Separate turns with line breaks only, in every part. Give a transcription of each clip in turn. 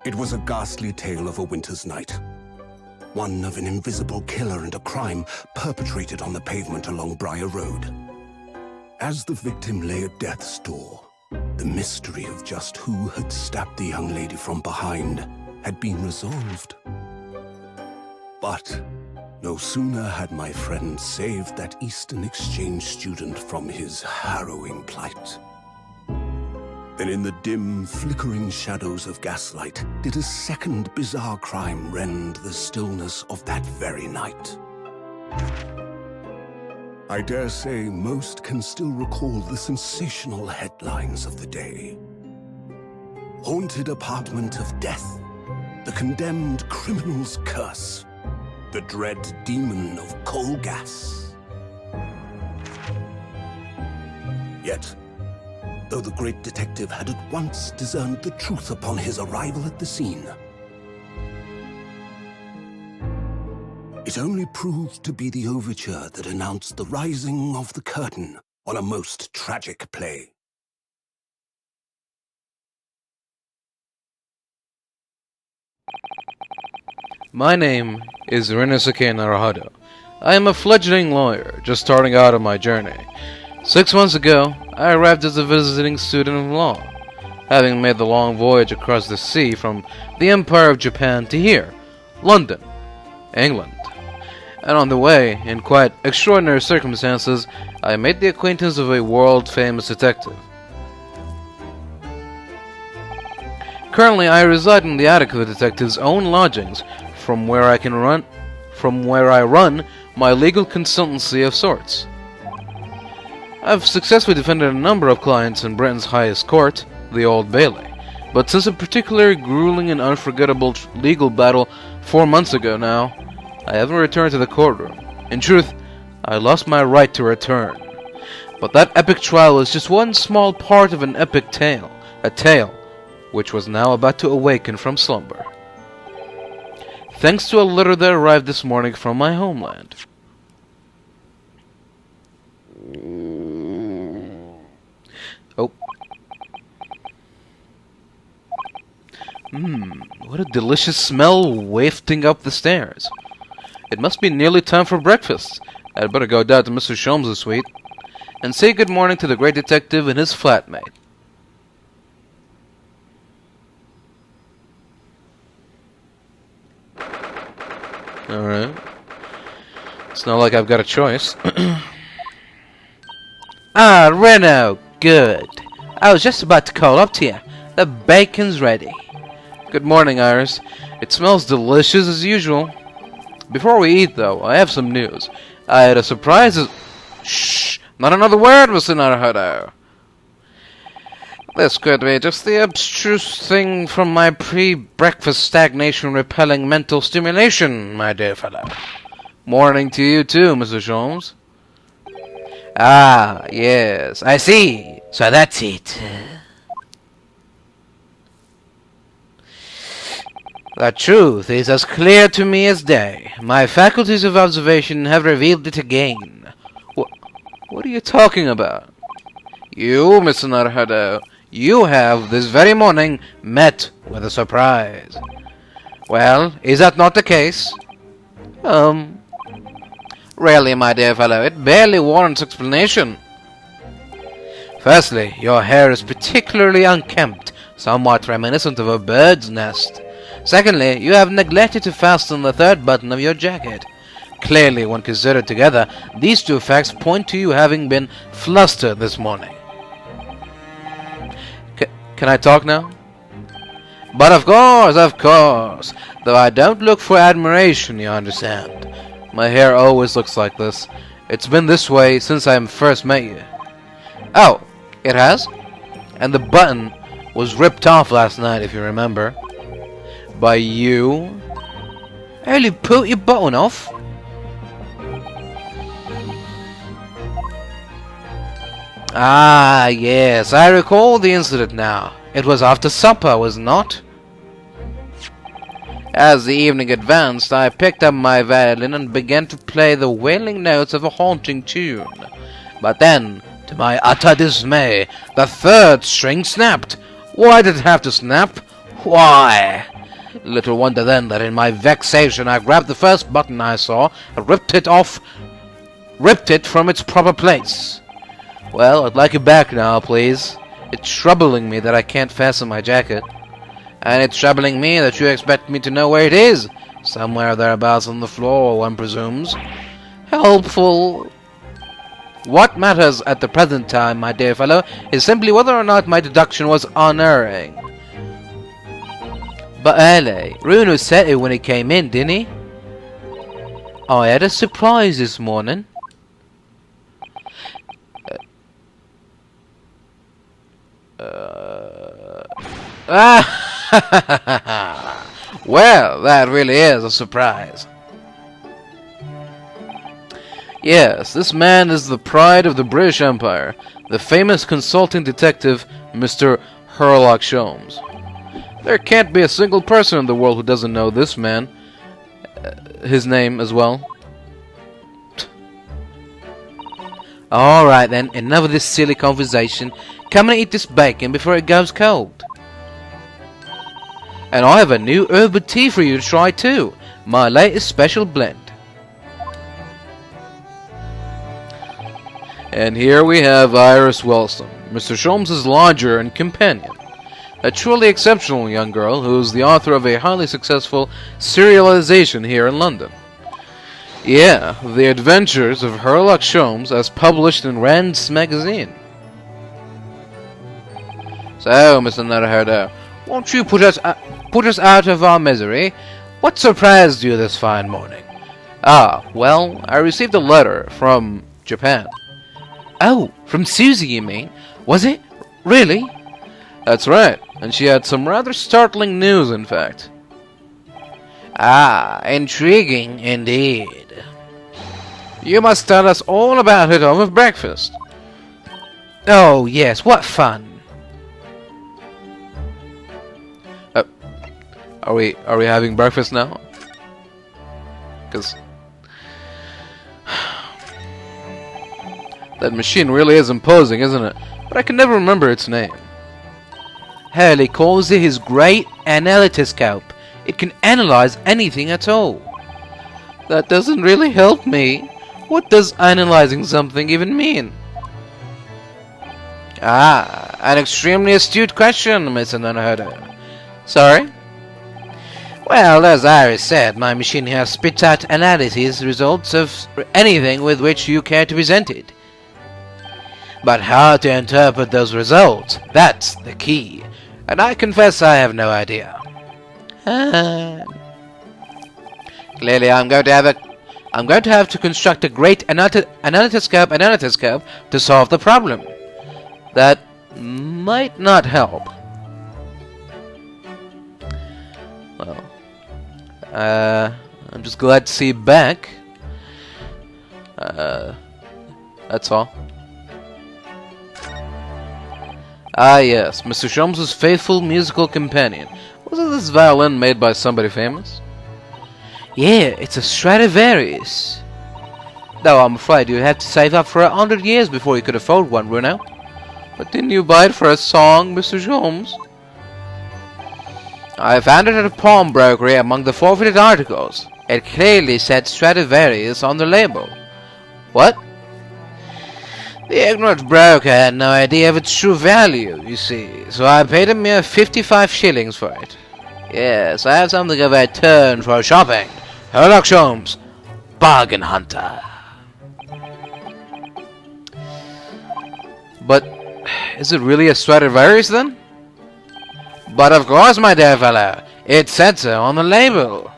It was a ghastly tale of a winter's night. One of an invisible killer and a crime perpetrated on the pavement along Briar Road. As the victim lay at death's door, the mystery of just who had stabbed the young lady from behind had been resolved. But no sooner had my friend saved that Eastern Exchange student from his harrowing plight than in the dim, flickering shadows of gaslight did a second bizarre crime rend the stillness of that very night. I dare say most can still recall the sensational headlines of the day. Haunted apartment of death, the condemned criminal's curse, the dread demon of coal gas. Yet, though the great detective had at once discerned the truth upon his arrival at the scene, it only proved to be the overture that announced the rising of the curtain on a most tragic play.
My name is Ryunosuke Naruhodo. I am a fledgling lawyer, just starting out on my journey. 6 months ago, I arrived as a visiting student of law, having made the long voyage across the sea from the Empire of Japan to here, London, England. And on the way, in quite extraordinary circumstances, I made the acquaintance of a world-famous detective. Currently, I reside in the attic of the detective's own lodgings, from where I run my legal consultancy of sorts. I've successfully defended a number of clients in Britain's highest court, the Old Bailey, but since a particularly grueling and unforgettable legal battle 4 months ago now, I haven't returned to the courtroom. In truth, I lost my right to return. But that epic trial was just one small part of an epic tale, a tale which was now about to awaken from slumber. Thanks to a letter that arrived this morning from my homeland. Oh. What a delicious smell wafting up the stairs. It must be nearly time for breakfast. I'd better go down to Mr. Sholmes' suite and say good morning to the great detective and his flatmate. Alright. It's not like I've got a choice.
Ah, Reno! Good. I was just about to call up to you. The bacon's ready.
Good morning, Iris. It smells delicious as usual. Before we eat, though, I have some news. I had a surprise. Shh! Not another word, Mr. Naruhodo. This could be just the abstruse thing from my pre-breakfast stagnation-repelling mental stimulation, my dear fellow. Morning to you, too, Mr. Sholmes.
Ah, yes, I see. So that's it. The truth is as clear to me as day. My faculties of observation have revealed it again.
What are you talking about? You, Mr. Naruhodo, you have, this very morning, met with a surprise.
Well, is that not the case?
Really, my dear fellow, it barely warrants explanation.
Firstly, your hair is particularly unkempt, somewhat reminiscent of a bird's nest. Secondly, you have neglected to fasten the third button of your jacket. Clearly, when considered together, these two facts point to you having been flustered this morning.
Can I talk now?
But of course, though I don't look for admiration, you understand.
My hair always looks like this. It's been this way since I first met you.
Oh, it has? And the button was ripped off last night, if you remember.
By you?
Only put your button off? Ah, yes, I recall the incident now. It was after supper, was it not? As the evening advanced, I picked up my violin and began to play the wailing notes of a haunting tune. But then, to my utter dismay, the third string snapped. Why did it have to snap? Why? Little wonder then that in my vexation I grabbed the first button I saw and ripped it from its proper place. Well, I'd like it back now, please. It's troubling me that I can't fasten my jacket. And it's troubling me that you expect me to know where it is. Somewhere thereabouts on the floor, one presumes. Helpful. What matters at the present time, my dear fellow, is simply whether or not my deduction was unerring. But early, Runo said it when he came in, didn't he? I had a surprise this morning. Well, that really is a surprise. Yes, this man is the pride of the British Empire, the famous consulting detective, Mr. Sherlock Holmes. There can't be a single person in the world who doesn't know this man, his name as well. Alright then, enough of this silly conversation. Come and eat this bacon before it goes cold. And I have a new herbal tea for you to try too. My latest special blend. And here we have Iris Wellston, Mr. Sholmes' lodger and companion. A truly exceptional young girl who is the author of a highly successful serialization here in London. Yeah, The Adventures of Sherlock Holmes as published in Rand's magazine. So, Mr. Naruhodo, won't you put us out of our misery? What surprised you this fine morning? Ah, well, I received a letter from Japan. Oh, from Susie, you mean? Was it? Really? That's right, and she had some rather startling news, in fact. Ah, intriguing indeed. You must tell us all about it over breakfast. Oh, yes, what fun. Are we having breakfast now? Because that machine really is imposing, isn't it? But I can never remember its name. Hurley calls it his great analytoscope. It can analyze anything at all. That doesn't really help me. What does analyzing something even mean? Ah, an extremely astute question, Mr. Naruhodo. Sorry? Well, as Iris said, my machine here spits out analyses results of anything with which you care to present it. But how to interpret those results, that's the key. And I confess I have no idea. Clearly I'm going to have to construct a great analytoscope to solve the problem. That might not help. Well, I'm just glad to see you back. That's all. Ah yes, Mr. Sholmes' faithful musical companion. Wasn't this violin made by somebody famous? Yeah, it's a Stradivarius. Though I'm afraid you'd have to save up for 100 years before you could afford one, Runo. But didn't you buy it for a song, Mr. Sholmes? I found it at a pawnbrokery among the forfeited articles. It clearly said Stradivarius on the label. What? The ignorant broker had no idea of its true value, you see, so I paid a mere 55 shillings for it. Yes, I have something of a turn for shopping. Sherlock Holmes, bargain hunter. But is it really a Stradivarius then? But of course, my dear fellow, it said so on the label.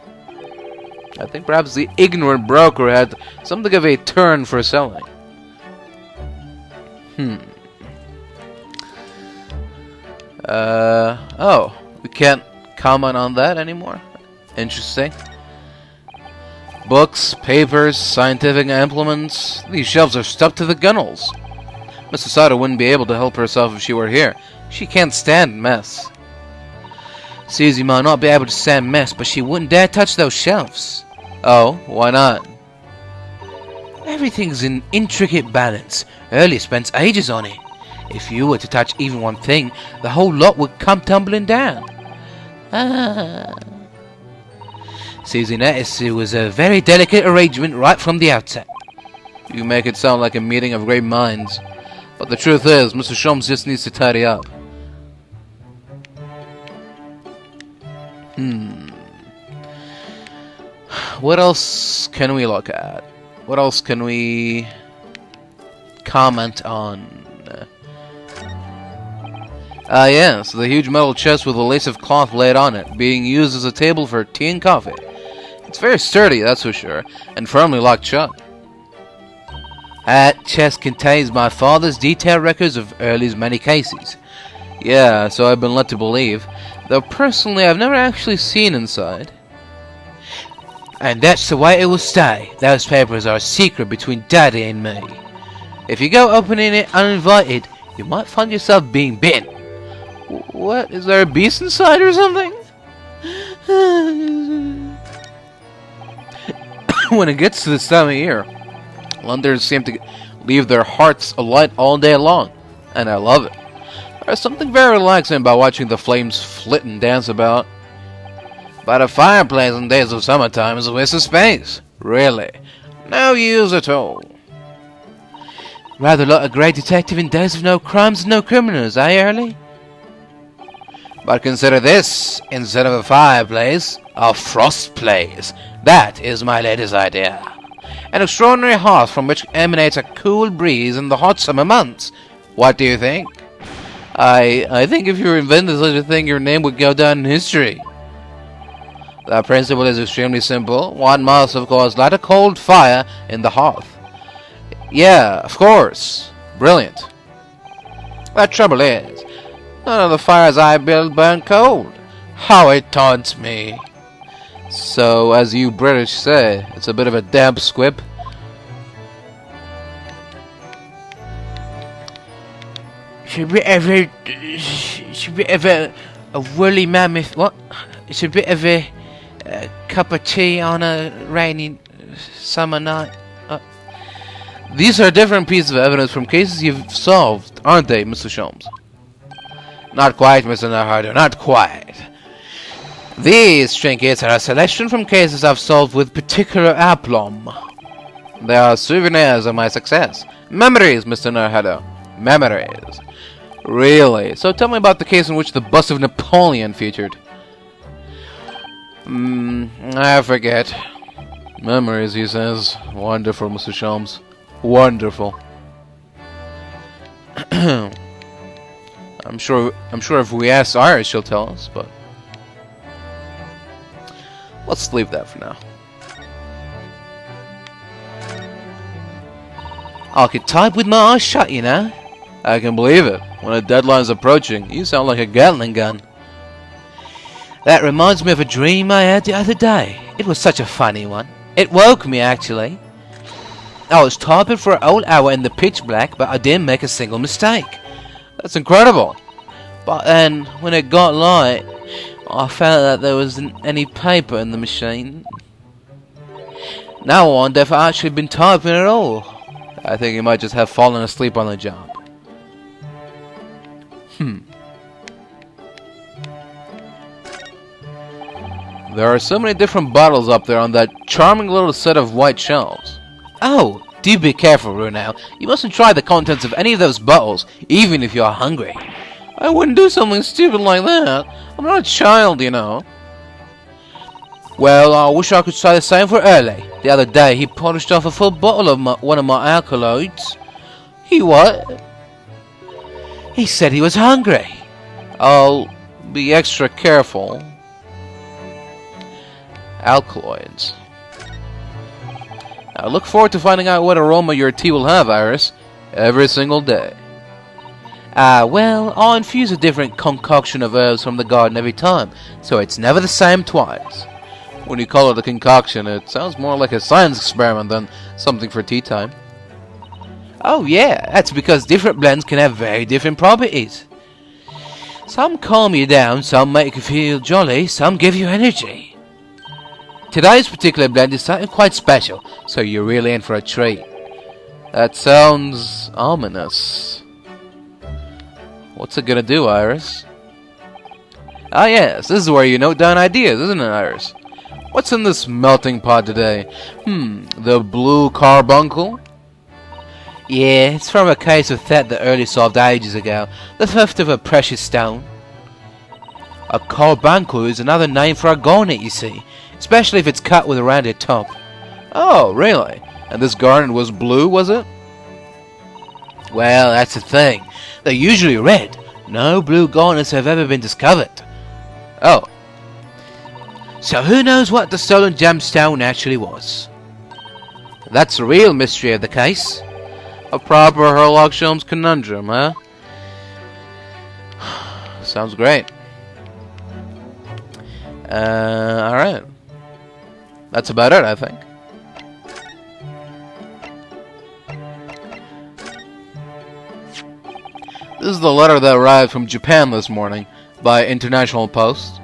I think perhaps the ignorant broker had something of a turn for selling. Oh, we can't comment on that anymore. Interesting. Books, papers, scientific implements. These shelves are stuffed to the gunnels. Miss Susato wouldn't be able to help herself if she were here. She can't stand mess. Susie might not be able to stand mess, but she wouldn't dare touch those shelves. Oh, why not? Everything's in intricate balance. Early spends ages on it. If you were to touch even one thing, the whole lot would come tumbling down. Susie Natsume, it was a very delicate arrangement right from the outset.
You make it sound like a meeting of great minds. But the truth is, Mr. Sholmes just needs to tidy up. What else can we look at? What else can we comment on? Yes, the huge metal chest with a lace of cloth laid on it, being used as a table for tea and coffee. It's very sturdy, that's for sure, and firmly locked shut.
That chest contains my father's detailed records of Early's many cases.
Yeah, so I've been led to believe, though personally I've never actually seen inside.
And that's the way it will stay. Those papers are a secret between Daddy and me. If you go opening it uninvited, you might find yourself being bitten.
What? Is there a beast inside or something? When it gets to this time of year, Londoners seem to leave their hearts alight all day long, and I love it. There's something very relaxing about watching the flames flit and dance about. But a fireplace in days of summertime is a waste of space. Really. No use at all.
Rather like a great detective in days of no crimes and no criminals, eh, Early?
But consider this, instead of a fireplace, a frost place. That is my latest idea. An extraordinary hearth from which emanates a cool breeze in the hot summer months. What do you think? I think if you invented such a thing, your name would go down in history. The principle is extremely simple. One must, of course, light a cold fire in the hearth. Yeah, of course. Brilliant. The trouble is, none of the fires I build burn cold. How it taunts me. So, as you British say, it's a bit of a damp squib.
It's a bit of a woolly mammoth. What? It's a bit of a cup of tea on a rainy summer night.
These are different pieces of evidence from cases you've solved, aren't they, Mr. Sholmes? Not quite, Mr. Naruhodo, not quite. These trinkets are a selection from cases I've solved with particular aplomb. They are souvenirs of my success. Memories, Mr. Naruhodo. Memories. Really? So tell me about the case in which the bust of Napoleon featured. I forget. Memories, he says. Wonderful, Mr. Sholmes. Wonderful. I'm sure if we ask Iris, she'll tell us, but let's leave that for now.
I could type with my eyes shut, you know.
I can believe it. When a deadline's approaching, you sound like a Gatling gun.
That reminds me of a dream I had the other day. It was such a funny one. It woke me, actually. I was typing for an whole hour in the pitch black, but I didn't make a single mistake.
That's incredible.
But then, when it got light, I found that there wasn't any paper in the machine. Now I wonder if I actually been typing at all.
I think you might just have fallen asleep on the job. There are so many different bottles up there on that charming little set of white shelves.
Oh, do be careful, Runo. You mustn't try the contents of any of those bottles, even if you are hungry.
I wouldn't do something stupid like that. I'm not a child, you know.
Well, I wish I could say the same for Early. The other day, he polished off a full bottle of one of my alkaloids.
He what?
He said he was hungry.
I'll be extra careful. Alkaloids. I look forward to finding out what aroma your tea will have, Iris. Every single day.
Well, I infuse a different concoction of herbs from the garden every time, so it's never the same twice.
When you call it a concoction, it sounds more like a science experiment than something for tea time.
Oh yeah, that's because different blends can have very different properties. Some calm you down, some make you feel jolly, some give you energy. Today's particular blend is something quite special, so you're really in for a treat.
That sounds ominous. What's it gonna do, Iris? Ah yes, this is where you note down ideas, isn't it, Iris? What's in this melting pot today? The blue carbuncle?
Yeah, it's from a case of theft that early solved ages ago. The theft of a precious stone. A carbuncle is another name for a garnet, you see. Especially if it's cut with a rounded top.
Oh, really? And this garnet was blue, was it?
Well, that's the thing. They're usually red. No blue garnets have ever been discovered.
Oh.
So who knows what the stolen gemstone actually was?
That's the real mystery of the case. A proper Sherlock Holmes conundrum, huh? Sounds great. Alright. That's about it, I think. This is the letter that arrived from Japan this morning by International Post.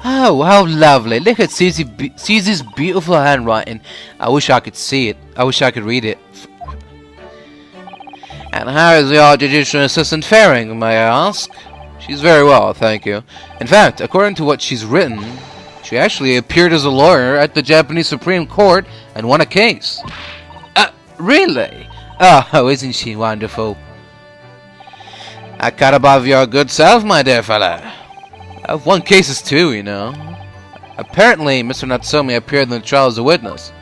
Oh, how lovely. Look at Susie's beautiful handwriting. I wish I could see it. I wish I could read it.
And how is the art judicial assistant faring, may I ask? She's very well, thank you. In fact, according to what she's written, she actually appeared as a lawyer at the Japanese Supreme Court and won a case.
Really? Oh, isn't she wonderful?
I cut above your good self, my dear fellow. I've won cases too, you know. Apparently, Mr. Natsume appeared in the trial as a witness.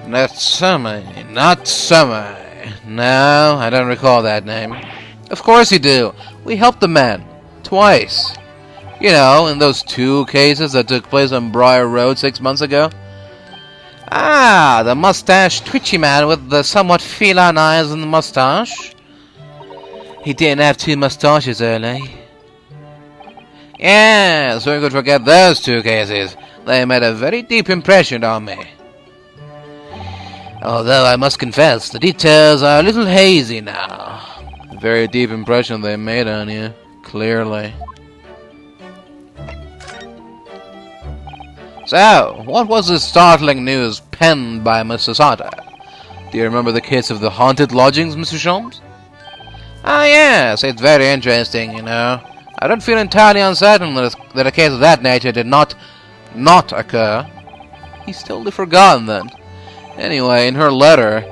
Natsume. No, I don't recall that name. Of course you do. We helped the man. Twice. You know, in those 2 cases that took place on Briar Road 6 months ago.
Ah, the mustache twitchy man with the somewhat feline eyes and the mustache. He didn't have 2 mustaches early.
Yes, we could forget those 2 cases. They made a very deep impression on me.
Although I must confess, the details are a little hazy now.
A very deep impression they made on you, clearly. So, what was the startling news penned by Mr. Susato? Do you remember the case of the haunted lodgings, Mr. Sholmes?
Ah, yes, it's very interesting, you know. I don't feel entirely uncertain that a case of that nature did not occur.
He's totally forgotten then. Anyway, in her letter,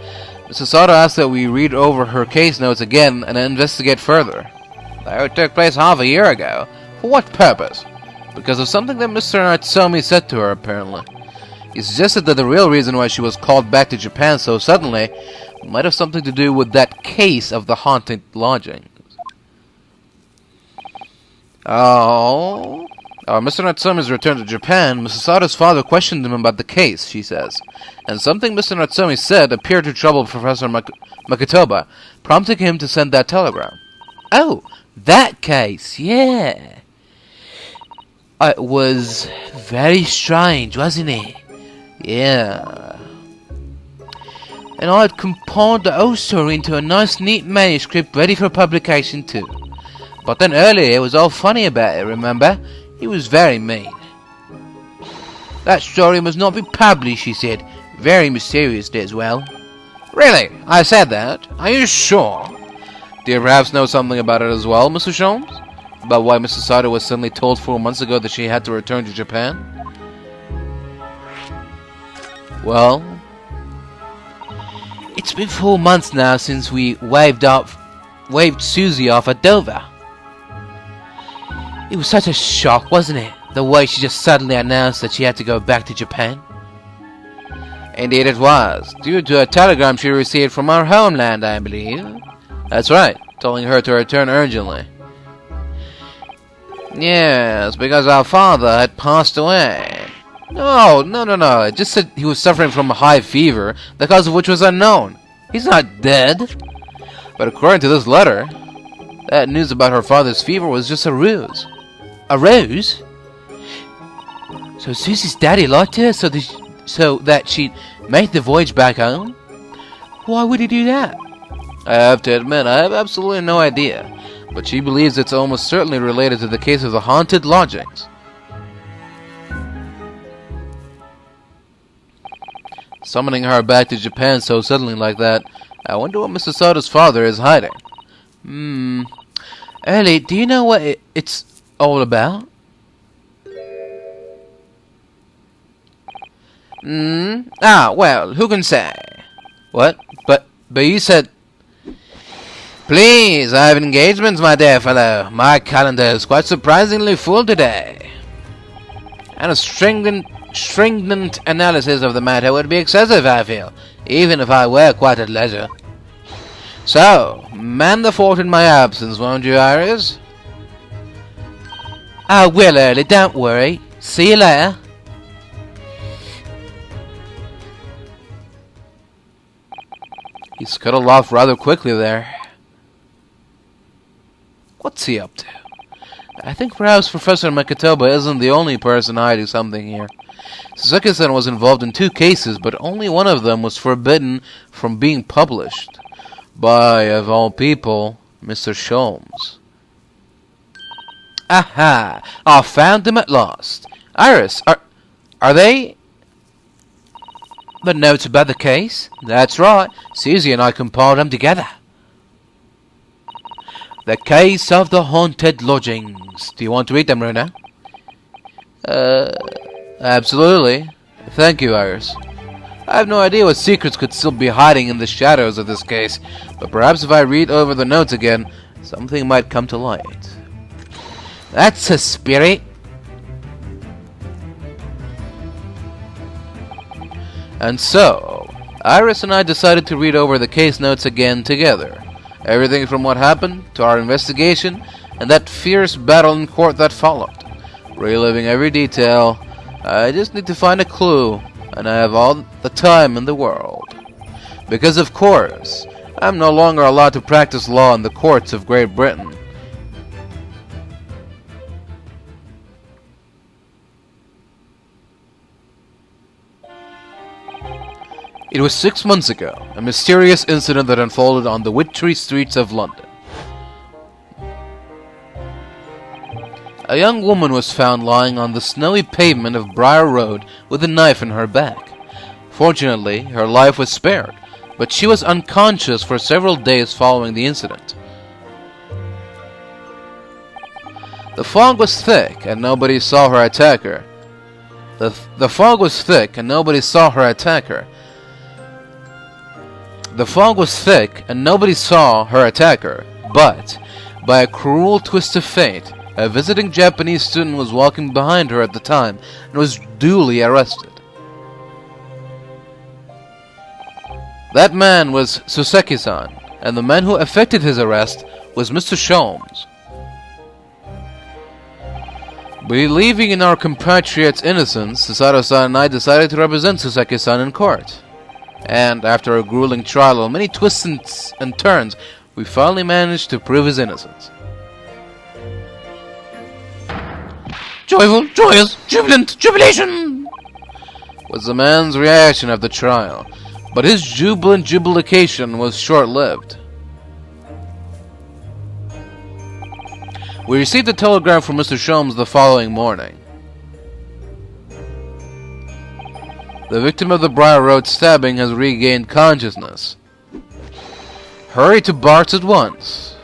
Mrs. Susato asked that we read over her case notes again and investigate further.
It took place half a year ago.
For what purpose? Because of something that Mr. Natsume said to her, apparently. He suggested that the real reason why she was called back to Japan so suddenly might have something to do with that case of the haunted lodgings. Mr. Natsume's return to Japan, Mrs. Sato's father questioned him about the case, she says, and something Mr. Natsume said appeared to trouble Professor Makotoba, prompting him to send that telegram.
Oh, that case, yeah. It was very strange, wasn't it?
Yeah.
And I had compiled the whole story into a nice, neat manuscript ready for publication too. But then earlier he was all funny about it, remember? He was very mean. That story must not be published, she said, very mysteriously as well.
Really? I said that? Are you sure? Do you perhaps know something about it as well, Mr. Sholmes? About why Mrs. Sato was suddenly told 4 months ago that she had to return to Japan? Well?
It's been 4 months now since we waved Susie off at Dover. It was such a shock, wasn't it? The way she just suddenly announced that she had to go back to Japan.
Indeed it was, due to a telegram she received from our homeland, I believe. That's right, telling her to return urgently. Yes, because our father had passed away. No, it just said he was suffering from a high fever, the cause of which was unknown. He's not dead. But according to this letter, that news about her father's fever was just a ruse.
A ruse? So Susie's daddy lied to her so that she'd make the voyage back home? Why would he do that?
I have to admit, I have absolutely no idea. But she believes it's almost certainly related to the case of the haunted lodgings. Summoning her back to Japan so suddenly like that, I wonder what Mr. Sato's father is hiding.
Ellie, do you know what it's all about? Well, who can say? What? But you said... Please, I have engagements, my dear fellow. My calendar is quite surprisingly full today. And a stringent analysis of the matter would be excessive, I feel, even if I were quite at leisure. So, man the fort in my absence, won't you, Iris? I will, Early, don't worry. See you later. He scuttled off rather quickly there. What's he up to? I think perhaps Professor Makatoba isn't the only person hiding something here. Soseki-san was involved in 2 cases, but only one of them was forbidden from being published. By, of all people, Mr. Sholmes. Aha! I found them at last. Iris, are they... the notes about the case? That's right. Susie and I compiled them together. The case of the haunted lodgings. Do you want to read them, Runa? Absolutely. Thank you, Iris. I have no idea what secrets could still be hiding in the shadows of this case, but perhaps if I read over the notes again, something might come to light. That's a spirit. And so, Iris and I decided to read over the case notes again together. Everything from what happened, to our investigation, and that fierce battle in court that followed. Reliving every detail, I just need to find a clue, and I have all the time in the world. Because of course, I'm no longer allowed to practice law in the courts of Great Britain. It was 6 months ago, a mysterious incident that unfolded on the wintry streets of London. A young woman was found lying on the snowy pavement of Briar Road with a knife in her back. Fortunately, her life was spared, but she was unconscious for several days following the incident. The fog was thick and nobody saw her attacker. The fog was thick and nobody saw her attacker. The fog was thick and nobody saw her attacker, but by a cruel twist of fate, a visiting Japanese student was walking behind her at the time and was duly arrested. That man was Soseki-san, and the man who effected his arrest was Mr. Sholmes. Believing in our compatriot's innocence, Susato-san and I decided to represent Soseki-san in court. And after a grueling trial of many twists and turns, we finally managed to prove his innocence. Joyful, joyous, jubilant, jubilation! Was the man's reaction at the trial, but his jubilant jubilication was short-lived. We received a telegram from Mr. Sholmes the following morning. The victim of the Briar Road stabbing has regained consciousness. Hurry to Bart's at once.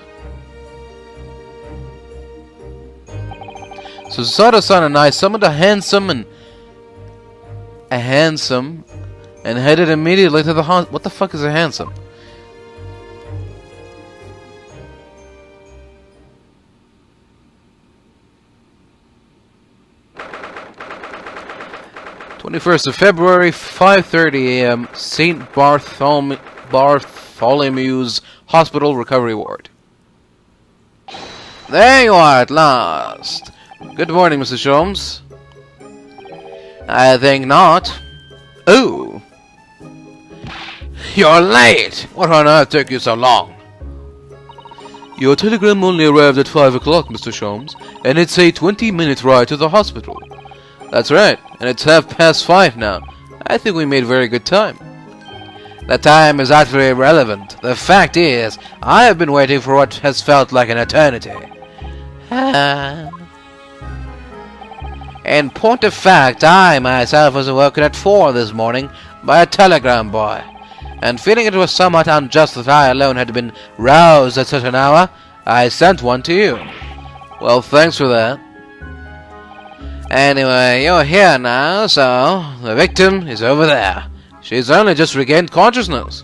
So Susato-san and I summoned a hansom and headed immediately to the hospital. What the fuck is a hansom? _21st of February, 5:30 a.m., St. Bartholomew's Hospital Recovery Ward. There you are at last. Good morning, Mr. Sholmes. I think not. Oh! You're late! What on earth took you so long? Your telegram only arrived at 5 o'clock, Mr. Sholmes, and it's a 20-minute ride to the hospital. That's right, and it's 5:30 now. I think we made very good time. The time is utterly irrelevant. The fact is, I have been waiting for what has felt like an eternity. In point of fact, I myself was awoken at 4 this morning by a telegram boy, and feeling it was somewhat unjust that I alone had been roused at such an hour, I sent one to you. Well, thanks for that. Anyway, you're here now, so the victim is over there. She's only just regained consciousness.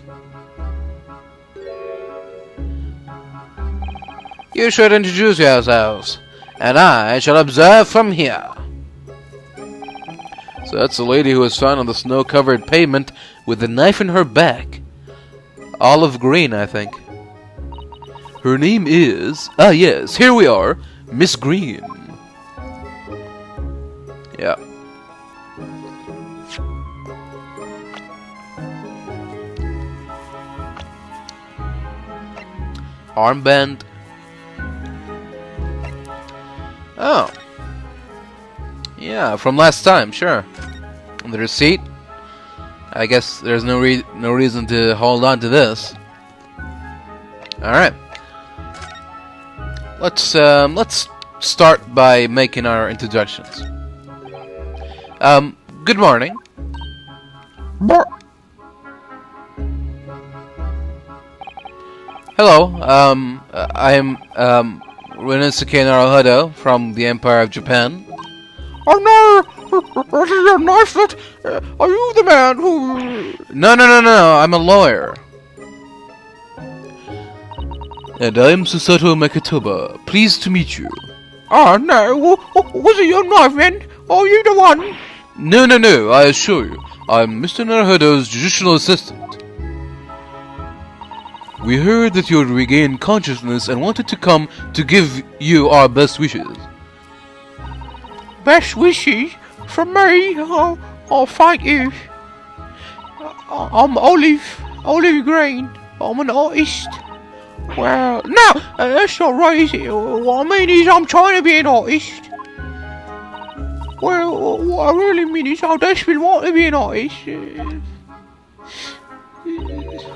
You should introduce yourselves, and I shall observe from here. So that's the lady who was found on the snow-covered pavement with a knife in her back. Olive green, I think. Her name is... Ah, yes, here we are. Miss Green. Yeah. Armband. Oh. Yeah, from last time, sure. The receipt. I guess there's no reason to hold on to this. Alright. Let's start by making our introductions. Good morning. Hello, I am, Ryunosuke Naruhodo from the Empire of Japan.
Oh no! This is your knife that... are you the man who...
No, I'm a lawyer. And I am Susato Makatoba. Pleased to meet you.
Oh no, was it your knife then? Are you the one?
No, I assure you. I'm Mr. Naruhodo's judicial assistant. We heard that you had regained consciousness and wanted to come to give you our best wishes.
Best wishes? From me? Oh, thank you. I'm Olive Green. I'm an artist. Well, no, that's not right, is it? What I mean is I'm trying to be an artist. Well, what I really mean is I desperately want to be an artist.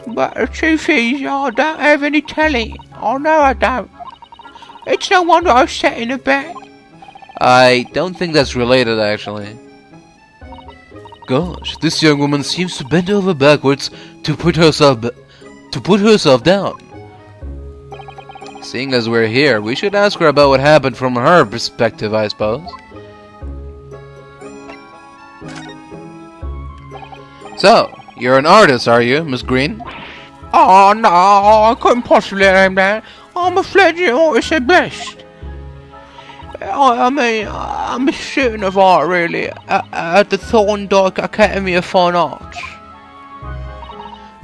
But the truth is, I don't have any talent. I know I don't. It's no wonder I sat in a bet.
I don't think that's related, actually. Gosh, this young woman seems to bend over backwards to put herself down. Seeing as we're here, we should ask her about what happened from her perspective, I suppose. So, you're an artist, are you, Miss Green?
Oh no, I couldn't possibly aim that. I'm a fledgling artist at best. I mean, I'm a student of art, really, at the Thorndike Academy of Fine Arts.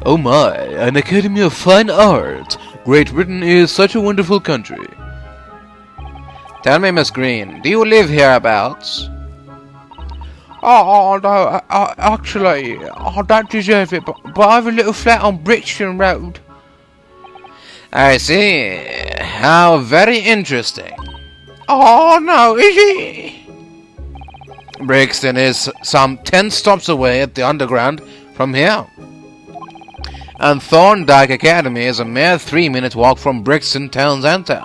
Oh my, an Academy of Fine Arts! Great Britain is such a wonderful country. Tell me, Miss Green, do you live hereabouts?
Oh no, actually, I don't deserve it, but I have a little flat on Brixton Road.
I see. How very interesting.
Oh no, is it?
Brixton is some 10 stops away at the underground from here. And Thorndike Academy is a mere 3-minute walk from Brixton town centre.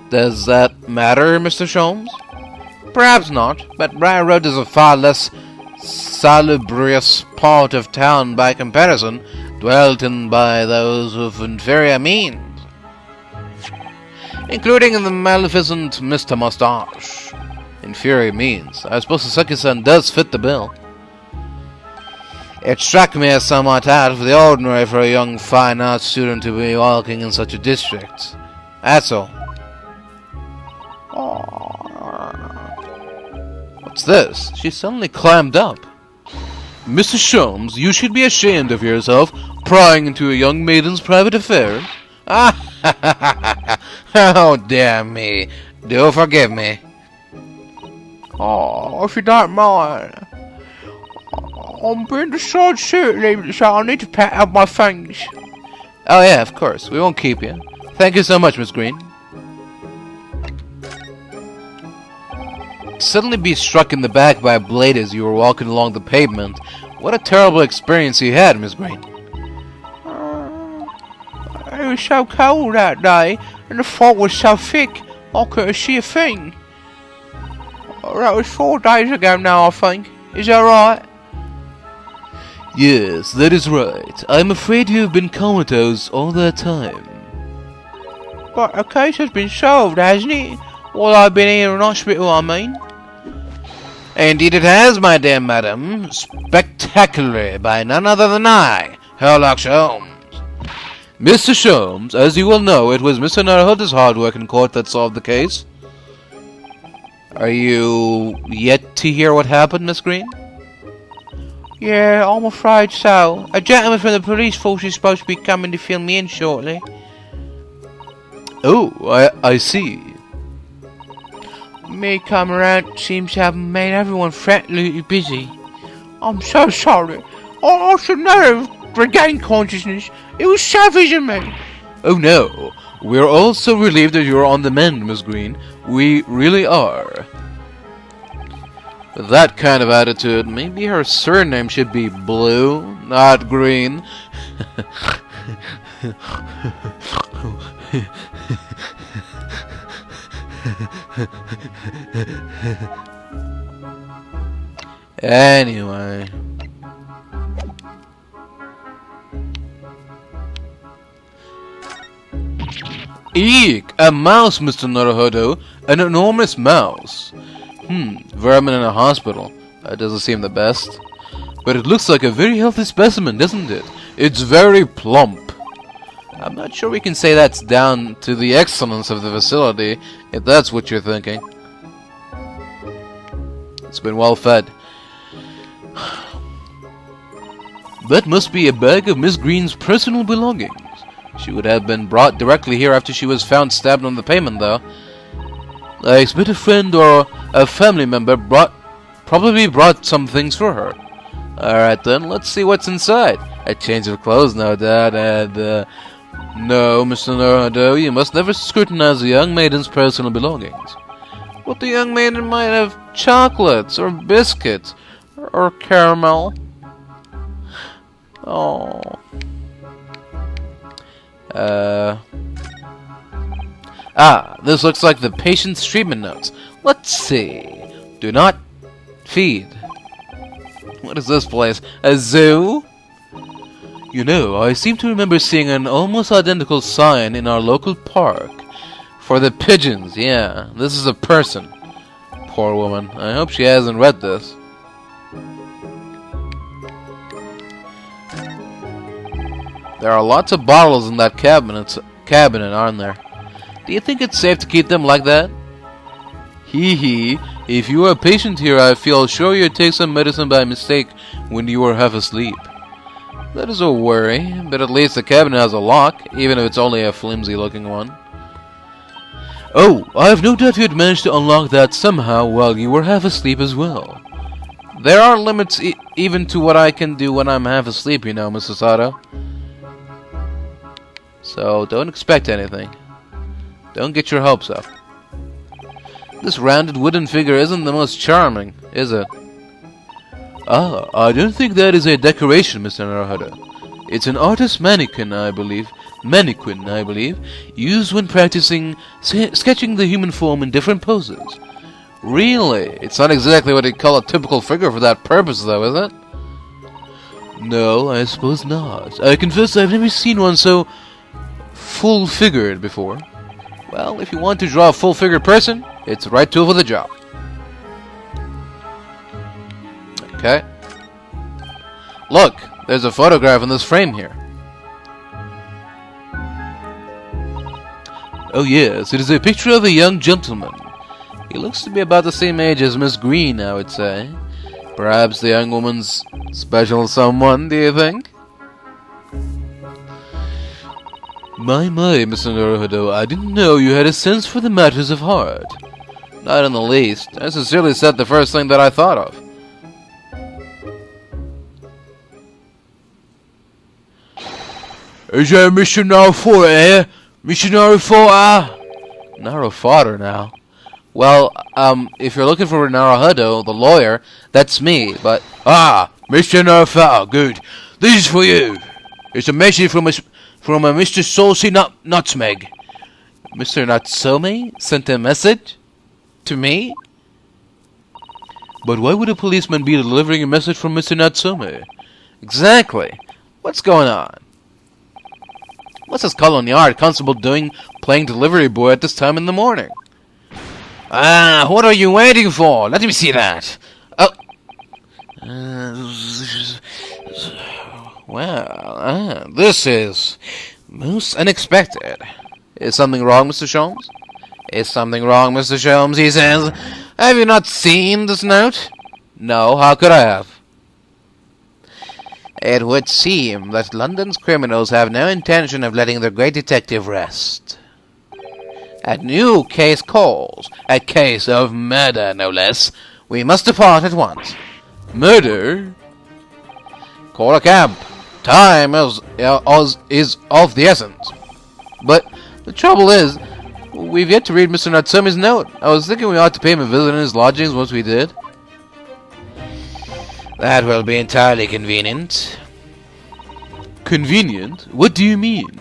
Does that matter, Mr. Sholmes? Perhaps not, but Briar Road is a far less salubrious part of town by comparison, dwelt in by those of inferior means, including the maleficent Mr. Mustache. Inferior means. I suppose Soseki-san does fit the bill. It struck me as somewhat out of the ordinary for a young fine arts student to be walking in such a district. That's all. What's this? She suddenly climbed up. Mrs. Sholmes, you should be ashamed of yourself, prying into a young maiden's private affairs. Oh, dear me. Do forgive me.
Oh, if you don't mind. I'm being decided seriously, so I need to pack up my things.
Oh yeah, of course. We won't keep you. Thank you so much, Miss Green. Suddenly be struck in the back by a blade as you were walking along the pavement. What a terrible experience you had, Miss Green.
It was so cold that day, and the fog was so thick, I couldn't see a thing. That was 4 days ago now, I think. Is that right?
Yes, that is right. I'm afraid you've been comatose all that time.
But the case has been solved, hasn't it? While I've been here in hospital, I mean.
Indeed it has, my dear madam. Spectacularly, by none other than I, Sherlock Holmes.
Mr. Sholmes, as you will know, it was Mr. Naruhodo's hard work in court that solved the case. Are you yet to hear what happened, Miss Green?
Yeah, I'm afraid so. A gentleman from the police force is supposed to be coming to fill me in shortly.
Oh, I see.
Me come around seems to have made everyone frantically busy. I'm so sorry. I should never have regained consciousness. It was savage of me.
Oh no, we're all so relieved that you're on the mend, Miss Green. We really are. With that kind of attitude, maybe her surname should be Blue, not Green. Anyway. Eek! A mouse, Mr. Naruhodo! An enormous mouse! Vermin in a hospital. That doesn't seem the best. But it looks like a very healthy specimen, doesn't it? It's very plump. I'm not sure we can say that's down to the excellence of the facility, if that's what you're thinking. It's been well fed. That must be a bag of Miss Green's personal belongings. She would have been brought directly here after she was found stabbed on the pavement, though. I expect a friend or a family member probably brought some things for her. Alright then, let's see what's inside. A change of clothes, no doubt, and, no, Mr. Naruhodo, you must never scrutinize a young maiden's personal belongings. What the young maiden might have chocolates, or biscuits, or caramel. Oh. This looks like the patient's treatment notes. Let's see. Do not feed. What is this place? A zoo? You know, I seem to remember seeing an almost identical sign in our local park. For the pigeons, yeah. This is a person. Poor woman. I hope she hasn't read this. There are lots of bottles in that cabinet, aren't there? Do you think it's safe to keep them like that? Hee hee. If you are a patient here, I feel sure you take some medicine by mistake when you were half asleep. That is a worry, but at least the cabinet has a lock, even if it's only a flimsy-looking one. Oh, I have no doubt you had managed to unlock that somehow while you were half asleep as well. There are limits even to what I can do when I'm half asleep, you know, Mrs. Susato. So, don't expect anything. Don't get your hopes up. This rounded wooden figure isn't the most charming, is it? Ah, I don't think that is a decoration, Mr. Naruhodo. It's an artist's mannequin, I believe, used when practicing sketching the human form in different poses. Really? It's not exactly what you'd call a typical figure for that purpose, though, is it? No, I suppose not. I confess I've never seen one so full-figured before. Well, if you want to draw a full-figured person, it's the right tool for the job. Okay. Look, there's a photograph in this frame here. Oh yes, it is a picture of a young gentleman. He looks to be about the same age as Miss Green, I would say. Perhaps the young woman's special someone, do you think? My, Mr. Naruhodo, I didn't know you had a sense for the matters of heart. Not in the least. I sincerely said the first thing that I thought of. Is there Mr. Naruhodo here? Mr. Naruhodo? Naruhodo now? Well, if you're looking for Naruhodo, the lawyer, that's me, but... Ah, Mr. Naruhodo, good. This is for you. It's a message from a Mr. Soseki Natsume. Mr. Natsume sent a message? To me? But why would a policeman be delivering a message from Mr. Natsume? Exactly. What's going on? What's this Scotland Yard constable doing playing delivery boy at this time in the morning? Ah, what are you waiting for? Let me see that.
Well, this is most unexpected. Is something wrong, Mr. Sholmes? Is something wrong, Mr. Sholmes? He says. Have you not seen this note? No, how could I have? It would seem that London's criminals have no intention of letting their great detective rest. A new case calls. A case of murder, no less. We must depart at once. Murder? Call a cab. Time is of the essence. But the trouble is, we've yet to read Mr. Natsume's note. I was thinking we ought to pay him a visit in his lodgings once we did. That will be entirely convenient. Convenient? What do you mean?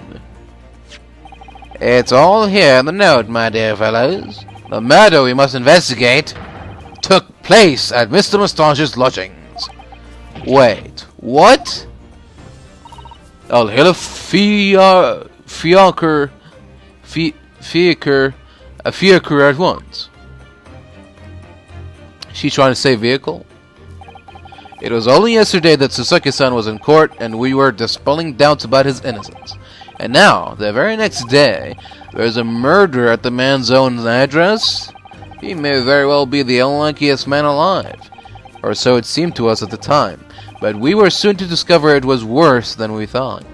It's all here in the note, my dear fellows. The murder we must investigate took place at Mr. Moustache's lodgings. Wait, what? I'll hail a fiacre at once. She trying to say vehicle? It was only yesterday that Soseki-san was in court and we were dispelling doubts about his innocence. And now, the very next day, there's a murder at the man's own address? He may very well be the unluckiest man alive. Or so it seemed to us at the time. But we were soon to discover it was worse than we thought.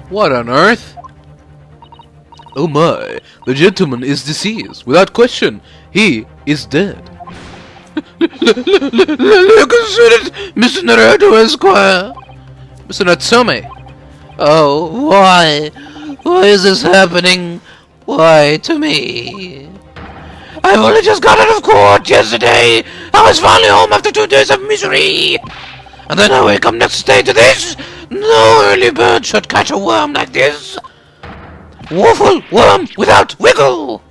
What on earth? Oh my, the gentleman is deceased. Without question, he is dead. Look at it, Mr. Naruhodo, Esquire. Mr. Natsume. Oh, why? Why is this happening? Why to me? I've only just got out of court yesterday. I was finally home after 2 days of misery. And then I wake up next day to this. No early bird should catch a worm like this. Waffle worm without wiggle.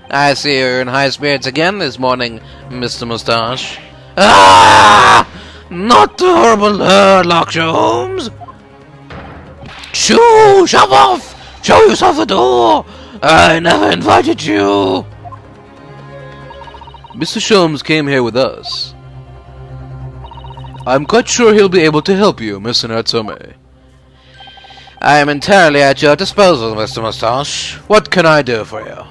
I see you're in high spirits again this morning, Mr. Moustache. Ah! Not the horrible Sherlock Holmes. Shoo! Shove off! Show yourself the door! I never invited you! Mr. Sholmes came here with us. I'm quite sure he'll be able to help you, Mr. Natsume. I am entirely at your disposal, Mr. Moustache. What can I do for you?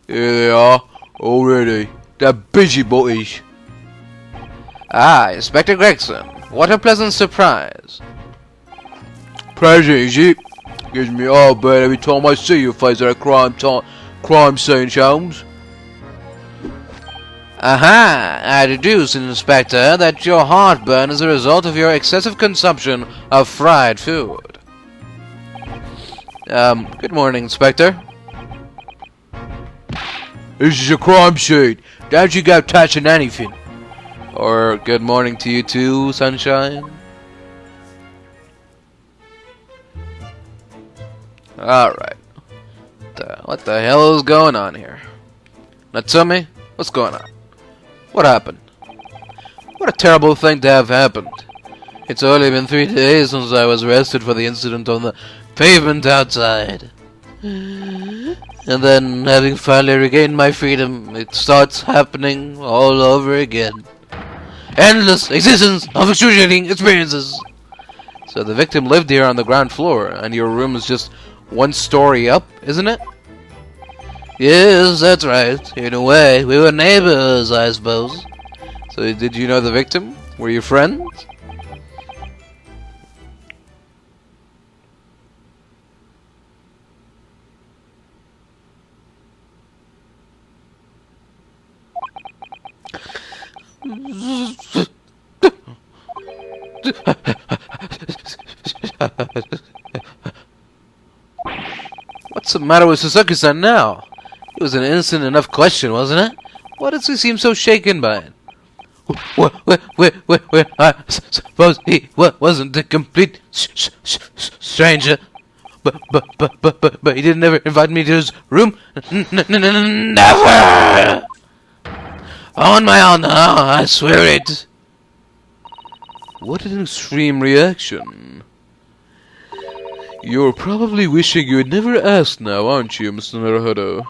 Here they are, already. They're busy bodies. Ah, Inspector Gregson. What a pleasant surprise. Pleasure, is it? Gives me heartburn every time I see your face at a crime scene, Sholmes. Aha! I deduce, Inspector, that your heartburn is a result of your excessive consumption of fried food. Good morning, Inspector. This is a crime scene. Don't you go touching anything. Or good morning to you too, Sunshine. Alright. What the hell is going on here? Natsume? What's going on? What happened? What a terrible thing to have happened. It's only been 3 days since I was arrested for the incident on the pavement outside. And then, having finally regained my freedom, it starts happening all over again. Endless existence of excruciating experiences. So the victim lived here on the ground floor, and your room is just 1 story up, isn't it? Yes, that's right. In a way, we were neighbors, I suppose. So did you know the victim? Were you friends? What's the matter with Soseki-san now? It was an innocent enough question, wasn't it? Why does he seem so shaken by it? Well, I suppose he wasn't a complete stranger. But he didn't ever invite me to his room? Never! On my honor, I swear it.
What an extreme reaction. You're probably wishing you had never asked now, aren't you, Mr. Naruhodo?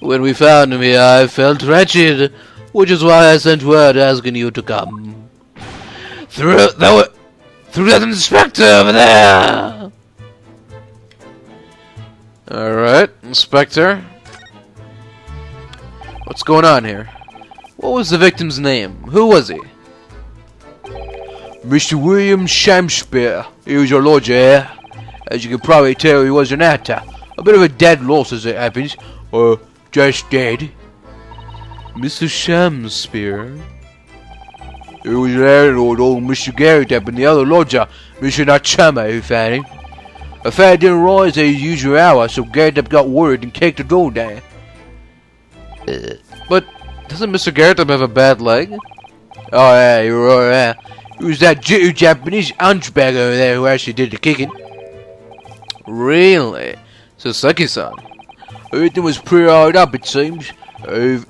When we found him here, I felt wretched, which is why I sent word asking you to come. Through that inspector over there!
Alright, Inspector. What's going on here? What was the victim's name? Who was he?
Mr. William Shakespeare. He was your lodger here. As you can probably tell, he was an actor. A bit of a dead loss as it happens. Or just dead.
Mr. Shamspeare?
It was the landlord, old Mr. Garrett, up in the other lodger, Mr. Natsume, who found him. The fat didn't rise at his usual hour, so Garrett got worried and kicked the door down.
But doesn't Mr. Garrett have a bad leg?
Oh yeah, you're right there. It was that jittery Japanese hunchback over there who actually did the kicking.
Really? Soseki-san.
Everything was pretty hard up, it seems.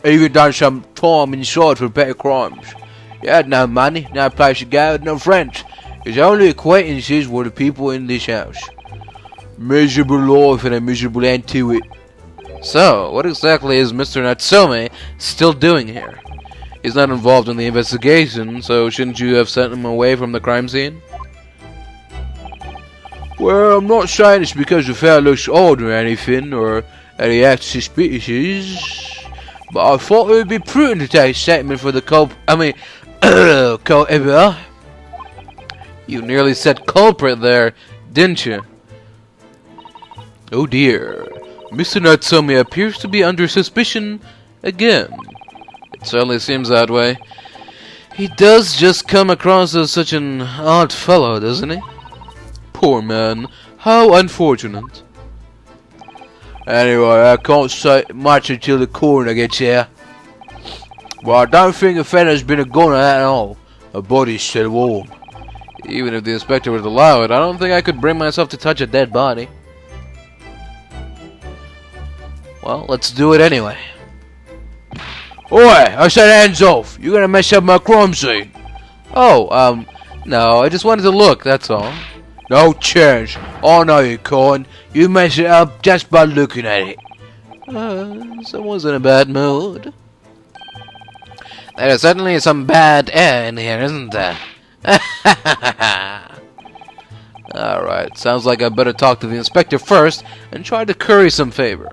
Even done some time inside for better crimes. He had no money, no place to go, no friends. His only acquaintances were the people in this house. Miserable life and a miserable end to it.
So, what exactly is Mr. Natsume still doing here? He's not involved in the investigation, so shouldn't you have sent him away from the crime scene?
Well, I'm not saying it's because the fellow looks odd or anything, or that he acts suspicious, but I thought it would be prudent to take a statement for the culprit.
You nearly said culprit there, didn't you? Oh dear. Mr. Natsume appears to be under suspicion again. It certainly seems that way. He does just come across as such an odd fellow, doesn't he? Poor man. How unfortunate.
Anyway, I can't say much until the coroner gets here. Well, I don't think the fella's been a goner at all. The body's still warm.
Even if the inspector would allow it, I don't think I could bring myself to touch a dead body. Well, let's do it anyway.
Oi! I said hands off! You're gonna mess up my crime scene!
Oh, no, I just wanted to look, that's all.
No chance. I know you can't. You mess it up just by looking at it.
Someone's in a bad mood. There's certainly some bad air in here, isn't there? Alright, sounds like I better talk to the inspector first and try to curry some favor.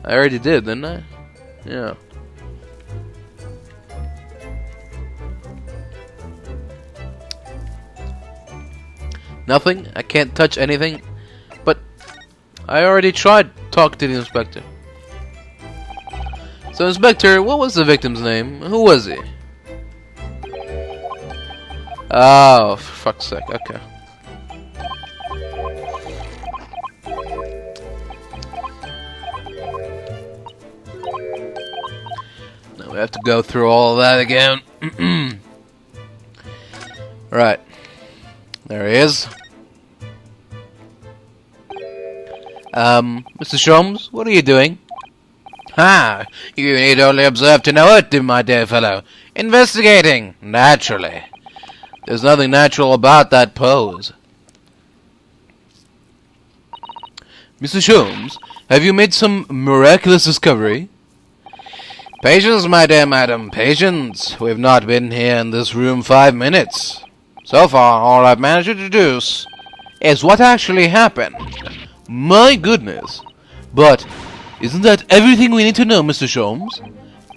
I already did, didn't I? Yeah. Nothing? I can't touch anything? But I already tried talking to the inspector. So, Inspector, what was the victim's name? Who was he? Oh, for fuck's sake, okay. Now we have to go through all of that again. Right. There he is. Mr. Sholmes, what are you doing?
Ha! You need only observe to know it, my dear fellow. Investigating, naturally.
There's nothing natural about that pose. Mr. Sholmes, have you made some miraculous discovery?
Patience, my dear madam, patience. We've not been here in this room 5 minutes. So far, all I've managed to deduce is what actually happened.
My goodness. But isn't that everything we need to know, Mr. Sholmes?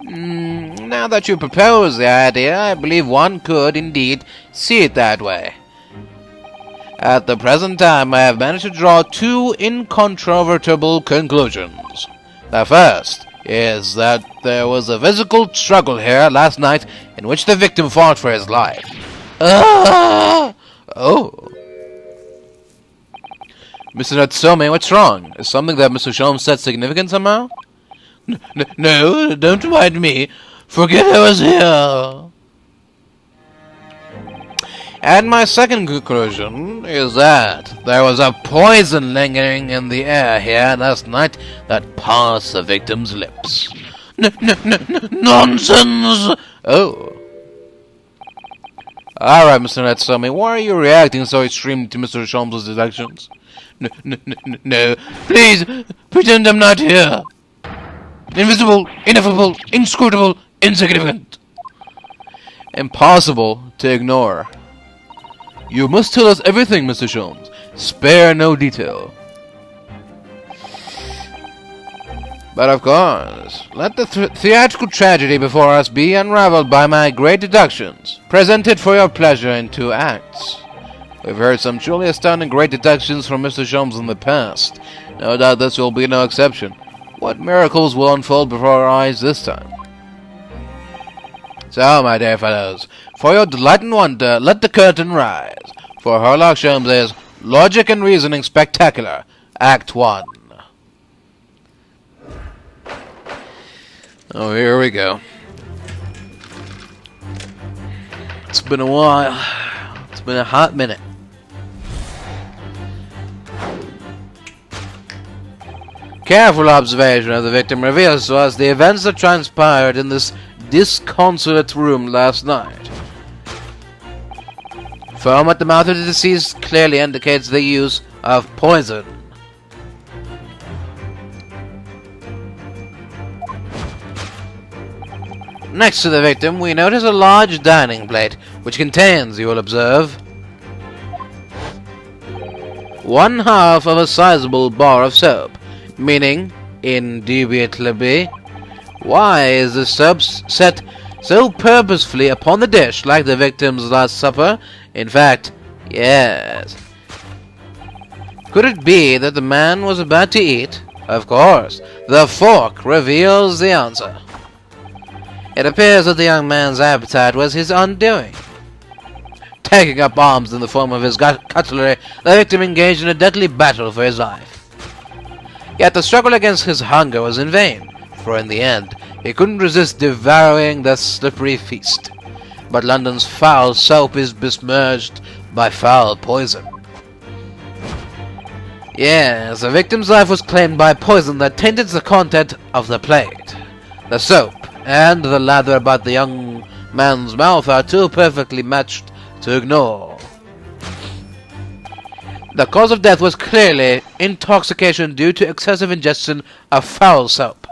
Now that you propose the idea, I believe one could indeed see it that way. At the present time, I have managed to draw 2 incontrovertible conclusions. The first is that there was a physical struggle here last night in which the victim fought for his life.
Oh.
Mr. Natsume, what's wrong? Is something that Mr. Sholmes said significant somehow? No, don't mind me. Forget I was here. And my second conclusion is that there was a poison lingering in the air here last night that passed the victim's lips. Nonsense! Oh. Alright, Mr. Natsume, why are you reacting so extremely to Mr. Sholmes' deductions? No, please, pretend I'm not here. Invisible, ineffable, inscrutable, insignificant. Impossible to ignore. You must tell us everything, Mr. Sholmes. Spare no detail. But of course, let the theatrical tragedy before us be unraveled by my great deductions, presented for your pleasure in 2 acts. We've heard some truly astounding great deductions from Mr. Sholmes in the past. No doubt this will be no exception. What miracles will unfold before our eyes this time? So, my dear fellows, for your delight and wonder, let the curtain rise. For Sherlock Holmes' Logic and Reasoning Spectacular, Act 1. Oh, here we go. It's been a while. It's been a hot minute. Careful observation of the victim reveals to us the events that transpired in this disconsolate room last night. Foam at the mouth of the deceased clearly indicates the use of poison. Next to the victim, we notice a large dining plate, which contains, you will observe, 1/2 of a sizable bar of soap, meaning, indubitably, why is the soap set so purposefully upon the dish like the victim's last supper? In fact, yes. Could it be that the man was about to eat? Of course, the fork reveals the answer. It appears that the young man's appetite was his undoing. Taking up arms in the form of his cutlery, the victim engaged in a deadly battle for his life. Yet the struggle against his hunger was in vain, for in the end, he couldn't resist devouring the slippery feast. But London's foul soap is besmirched by foul poison. Yes, the victim's life was claimed by poison that tainted the content of the plate. The soap and the lather about the young man's mouth are too perfectly matched to ignore. The cause of death was clearly intoxication due to excessive ingestion of foul soap.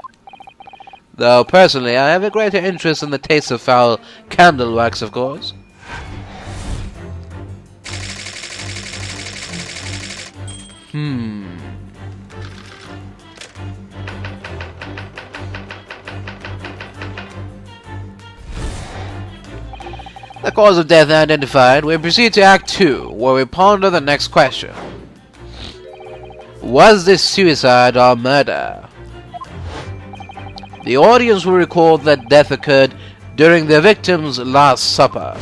Though personally I have a greater interest in the taste of foul candle wax, of course. The cause of death identified, we proceed to Act 2, where we ponder the next question. Was this suicide or murder? The audience will recall that death occurred during the victim's last supper.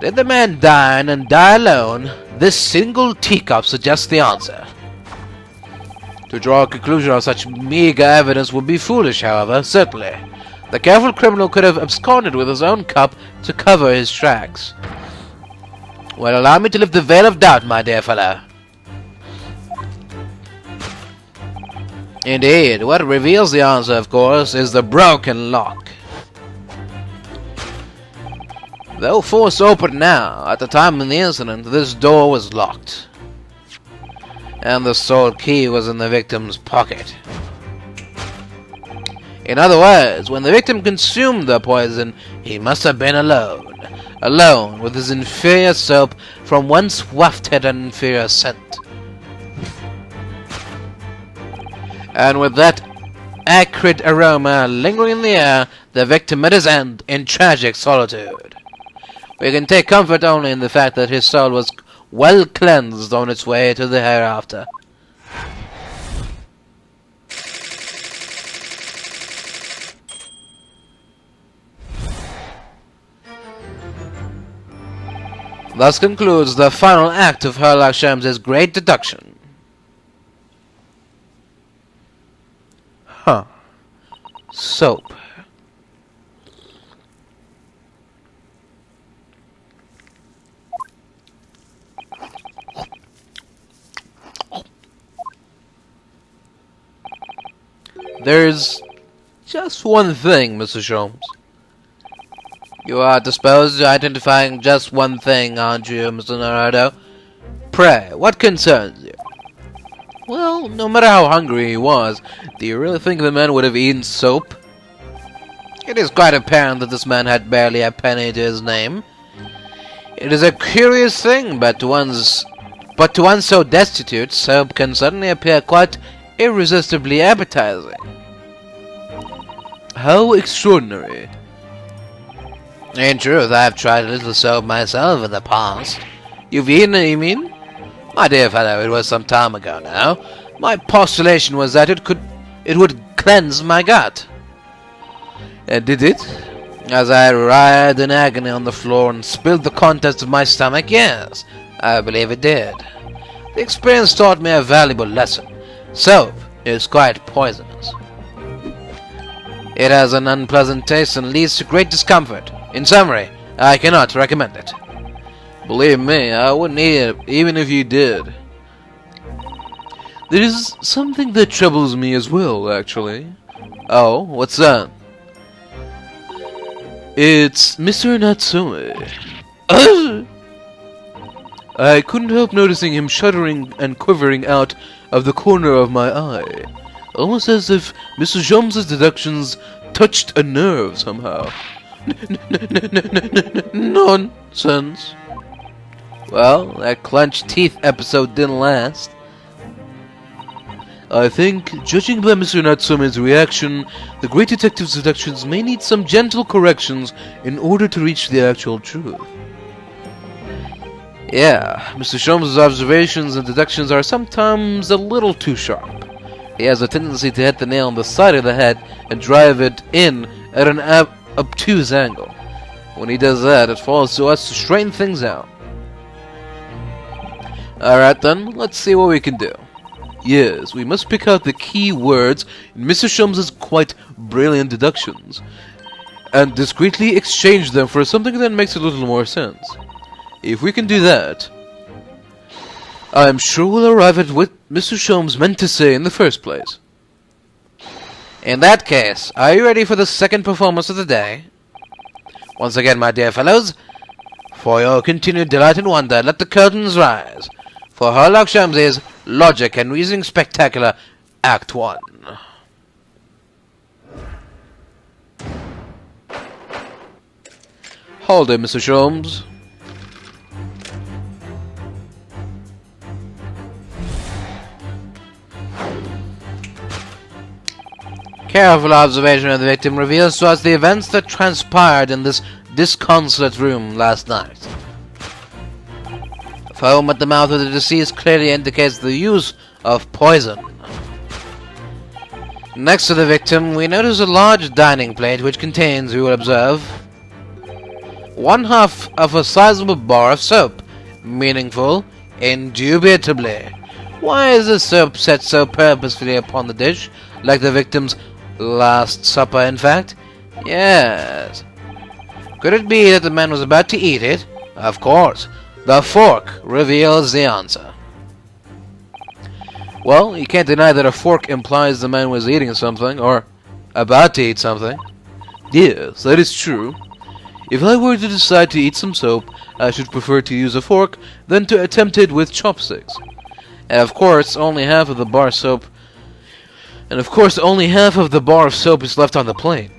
Did the man dine and die alone? This single teacup suggests the answer. To draw a conclusion of such meager evidence would be foolish, however, certainly. The careful criminal could have absconded with his own cup to cover his tracks. Well, allow me to lift the veil of doubt, my dear fellow. Indeed, what reveals the answer, of course, is the broken lock. Though forced open now, at the time of the incident, this door was locked. And the sole key was in the victim's pocket. In other words, when the victim consumed the poison, he must have been alone. Alone with his inferior soap from whence wafted an inferior scent. And with that acrid aroma lingering in the air, the victim met his end in tragic solitude. We can take comfort only in the fact that his soul was well cleansed on its way to the hereafter. Thus concludes the final act of Sherlock Holmes' great deduction.
Huh. Soap. There's just one thing, Mr. Sholmes. You are disposed to identifying just one thing, aren't you, Mr. Naruhodo? Pray, what concerns you? Well, no matter how hungry he was, do you really think the man would have eaten soap? It is quite apparent that this man had barely a penny to his name. It is a curious thing, but to one so destitute, soap can suddenly appear quite irresistibly appetizing. How extraordinary. In truth, I have tried a little soap myself in the past. You've eaten it, you mean? My dear fellow, it was some time ago now. My postulation was that it would cleanse my gut. And did it? As I writhed in agony on the floor and spilled the contents of my stomach, yes, I believe it did. The experience taught me a valuable lesson. Soap is quite poisonous. It has an unpleasant taste and leads to great discomfort. In summary, I cannot recommend it. Believe me, I wouldn't eat it, even if you did. There is something that troubles me as well, actually. Oh, what's that? It's Mr. Natsume. I couldn't help noticing him shuddering and quivering out of the corner of my eye. Almost as if Mr. Sholmes' deductions touched a nerve somehow. Nonsense. Well, that clenched teeth episode didn't last. I think, judging by Mr. Natsume's reaction, the great detective's deductions may need some gentle corrections in order to reach the actual truth. Yeah, Mr. Sholmes' observations and deductions are sometimes a little too sharp. He has a tendency to hit the nail on the side of the head and drive it in at an obtuse angle. When he does that, it falls to us to straighten things out. Alright then, let's see what we can do. Yes, we must pick out the key words in Mr. Sholmes' quite brilliant deductions, and discreetly exchange them for something that makes a little more sense. If we can do that, I am sure we'll arrive at what Mr. Sholmes meant to say in the first place. In that case, are you ready for the second performance of the day? Once again, my dear fellows, for your continued delight and wonder, let the curtains rise for Sherlock Sholmes' Logic and Reasoning Spectacular, Act 1. Hold it, Mr. Sholmes. Careful observation of the victim reveals to us the events that transpired in this disconsolate room last night. Foam at the mouth of the deceased clearly indicates the use of poison. Next to the victim, we notice a large dining plate which contains, you will observe, one half of a sizable bar of soap. Meaningful, indubitably. Why is the soap set so purposefully upon the dish, like the victim's Last Supper, in fact? Yes. Could it be that the man was about to eat it? Of course. The fork reveals the answer. Well, you can't deny that a fork implies the man was eating something, or about to eat something. Yes, that is true. If I were to decide to eat some soap, I should prefer to use a fork than to attempt it with chopsticks. And of course, only half of the bar of soap is left on the plate.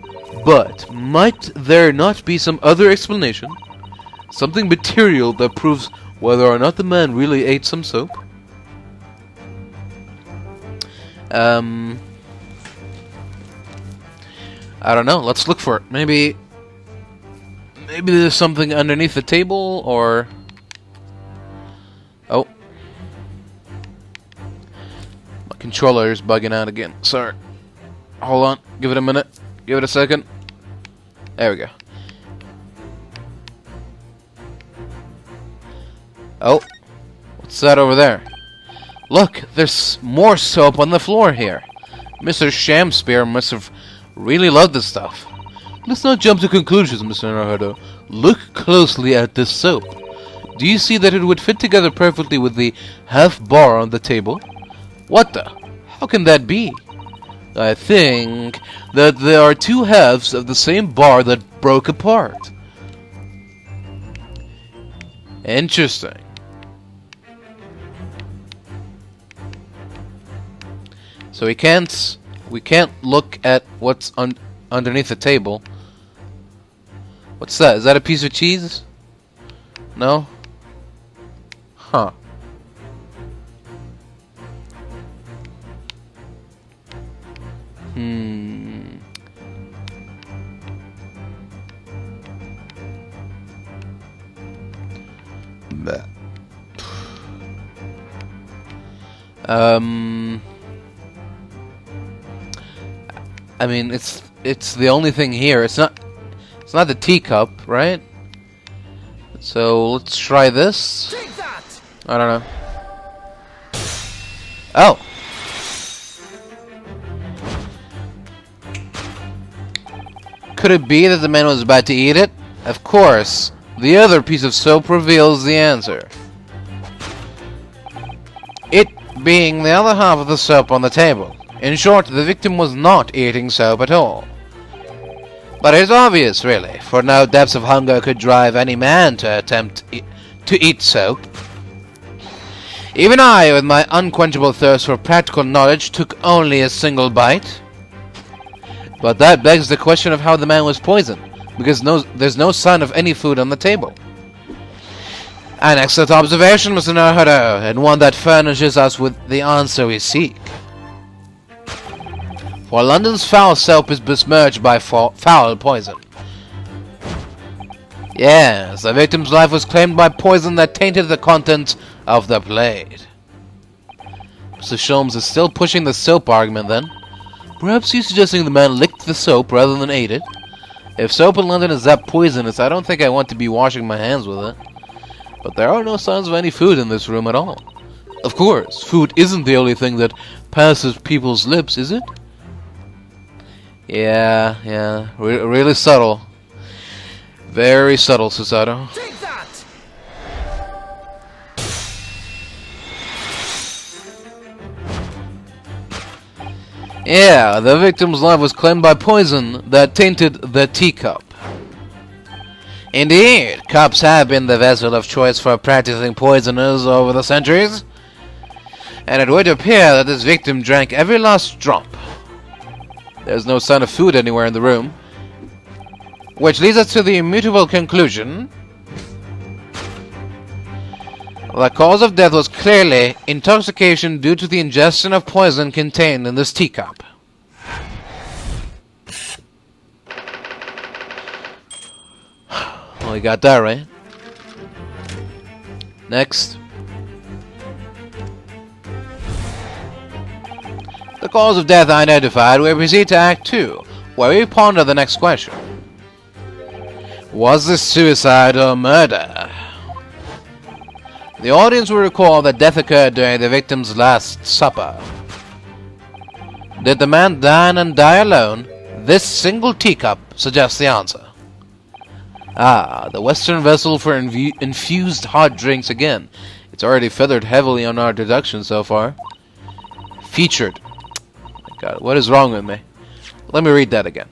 But might there not be some other explanation? Something material that proves whether or not the man really ate some soap? I don't know. Let's look for it. Maybe there's something underneath the table, or... Oh. My controller is bugging out again. Sorry. Hold on. Give it a minute. Give it a second. There we go. Oh. What's that over there? Look, there's more soap on the floor here. Mr. Shamspear must have really loved this stuff. Let's not jump to conclusions, Mr. Naruhodo. Look closely at this soap. Do you see that it would fit together perfectly with the half bar on the table? What the? How can that be? I think that there are two halves of the same bar that broke apart. Interesting. So we can't look at what's underneath the table. What's that? Is that a piece of cheese? No? Huh. Bleh. I mean, it's the only thing here. It's not the teacup, right? So let's try this. I don't know. Oh. Could it be that the man was about to eat it? Of course. The other piece of soap reveals the answer. It being the other half of the soap on the table. In short, the victim was not eating soap at all. But it's obvious, really, for no depths of hunger could drive any man to attempt to eat soap. Even I, with my unquenchable thirst for practical knowledge, took only a single bite. But that begs the question of how the man was poisoned, because there's no sign of any food on the table. An excellent observation, Mr. Naruhodo, and one that furnishes us with the answer we seek. For London's foul soap is besmirched by foul poison. Yes, the victim's life was claimed by poison that tainted the contents of the plate. Mr. Sholmes is still pushing the soap argument then. Perhaps he's suggesting the man licked the soap rather than ate it. If soap in London is that poisonous, I don't think I want to be washing my hands with it. But there are no signs of any food in this room at all. Of course, food isn't the only thing that passes people's lips, is it? Yeah, really subtle. Very subtle, Susato.
Take that!
Yeah, the victim's life was claimed by poison that tainted the teacup. Indeed, cups have been the vessel of choice for practicing poisoners over the centuries. And it would appear that this victim drank every last drop. There's no sign of food anywhere in the room. Which leads us to the immutable conclusion. The cause of death was clearly intoxication due to the ingestion of poison contained in this teacup. Well, we got that right. Next. The cause of death identified, we proceed to Act 2, where we ponder the next question. Was this suicide or murder? The audience will recall that death occurred during the victim's last supper. Did the man dine and die alone? This single teacup suggests the answer. Ah, the Western vessel for infused hot drinks again. It's already feathered heavily on our deduction so far. Featured. God, what is wrong with me? Let me read that again.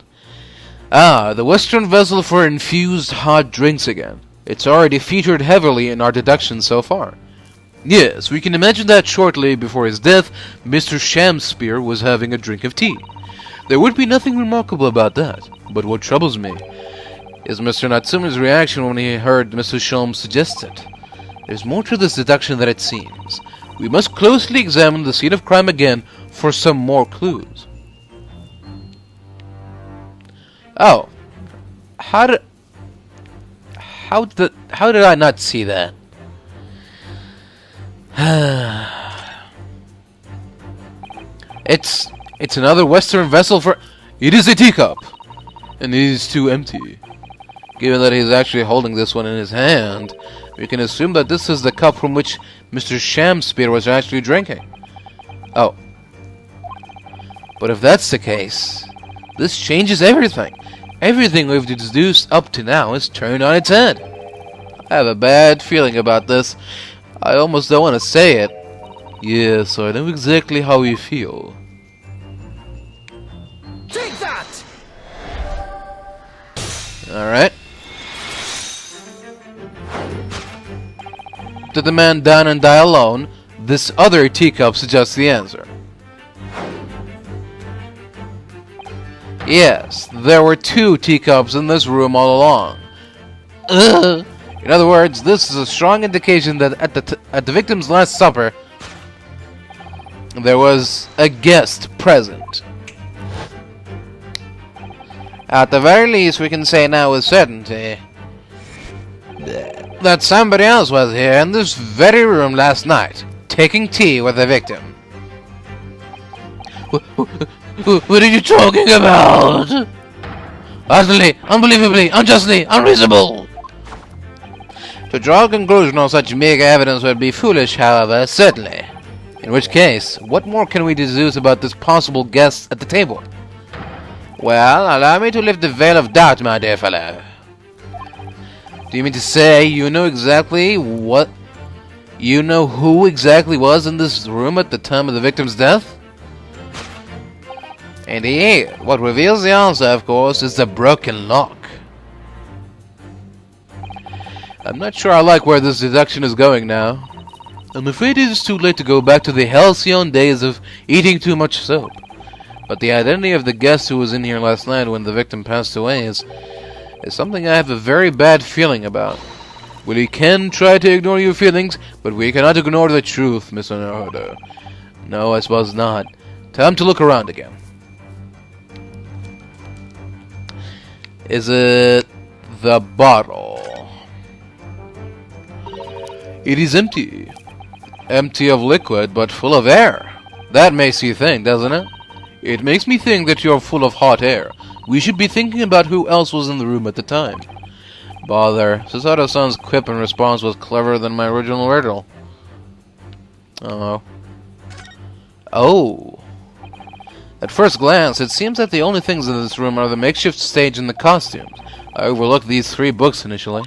Ah, the Western vessel for infused hot drinks again. It's already featured heavily in our deductions so far. Yes, we can imagine that shortly before his death, Mr. Shamspear was having a drink of tea. There would be nothing remarkable about that, but what troubles me is Mr. Natsume's reaction when he heard Mr. Sholmes suggest it. There's more to this deduction than it seems. We must closely examine the scene of crime again for some more clues. Oh. How did I not see that? It's another Western vessel for... It is a teacup! And it is too empty. Given that he's actually holding this one in his hand, we can assume that this is the cup from which Mr. Shamspear was actually drinking. Oh. But if that's the case, this changes everything. Everything we've deduced up to now is turned on its head. I have a bad feeling about this. I almost don't want to say it. Yes, I know exactly how you feel.
Take that!
Alright. To the man down and die alone, this other teacup suggests the answer. Yes, there were 2 teacups in this room all along. Ugh. In other words, this is a strong indication that at the victim's last supper, there was a guest present. At the very least, we can say now with certainty that somebody else was here in this very room last night, taking tea with the victim. What are you talking about? Utterly, unbelievably, unjustly, unreasonable! To draw a conclusion on such meager evidence would be foolish, however, certainly. In which case, what more can we deduce about this possible guest at the table? Well, allow me to lift the veil of doubt, my dear fellow. Do you mean to say you know exactly what... You know who exactly was in this room at the time of the victim's death? Indeed, what reveals the answer, of course, is the broken lock. I'm not sure I like where this deduction is going now. I'm afraid it is too late to go back to the halcyon days of eating too much soap. But the identity of the guest who was in here last night when the victim passed away is something I have a very bad feeling about. We can try to ignore your feelings, but we cannot ignore the truth, Mr. Naruhodo. No, I suppose not. Time to look around again. Is it the bottle? It is empty. Empty of liquid, but full of air. That makes you think, doesn't it? It makes me think that you're full of hot air. We should be thinking about who else was in the room at the time. Bother. Susato-san's quip in response was cleverer than my original riddle. Oh. At first glance, it seems that the only things in this room are the makeshift stage and the costumes. I overlooked these 3 books initially.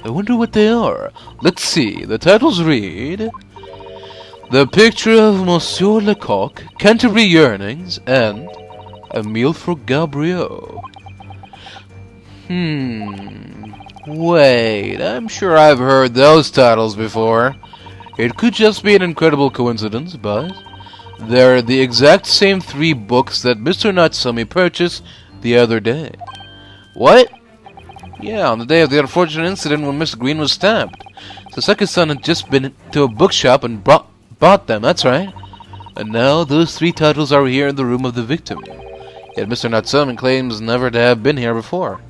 I wonder what they are. Let's see. The titles read... The Picture of Monsieur Lecoq, Canterbury Yearnings, and A Meal for Gabriel. Wait, I'm sure I've heard those titles before. It could just be an incredible coincidence, but they're the exact same 3 books that Mr. Natsume purchased the other day. What? Yeah, on the day of the unfortunate incident when Mr. Green was stabbed. Soseki-san had just been to a bookshop and bought them, that's right. And now those 3 titles are here in the room of the victim. Yet Mr. Natsume claims never to have been here before.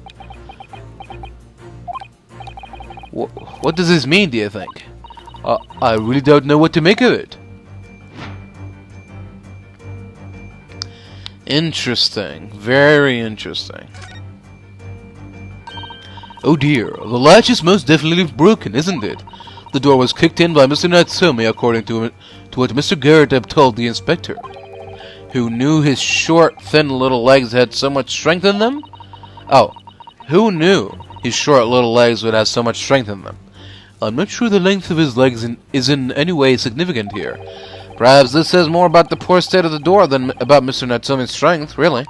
What does this mean, do you think? I really don't know what to make of it. Interesting. Very interesting. Oh dear, the latch is most definitely broken, isn't it? The door was kicked in by Mr. Natsume, according to what Mr. Garrett had told the inspector. Who knew his short, thin little legs had so much strength in them? Oh, who knew his short little legs would have so much strength in them? I'm not sure the length of his legs is in any way significant here. Perhaps this says more about the poor state of the door than about Mr. Natsume's strength, really.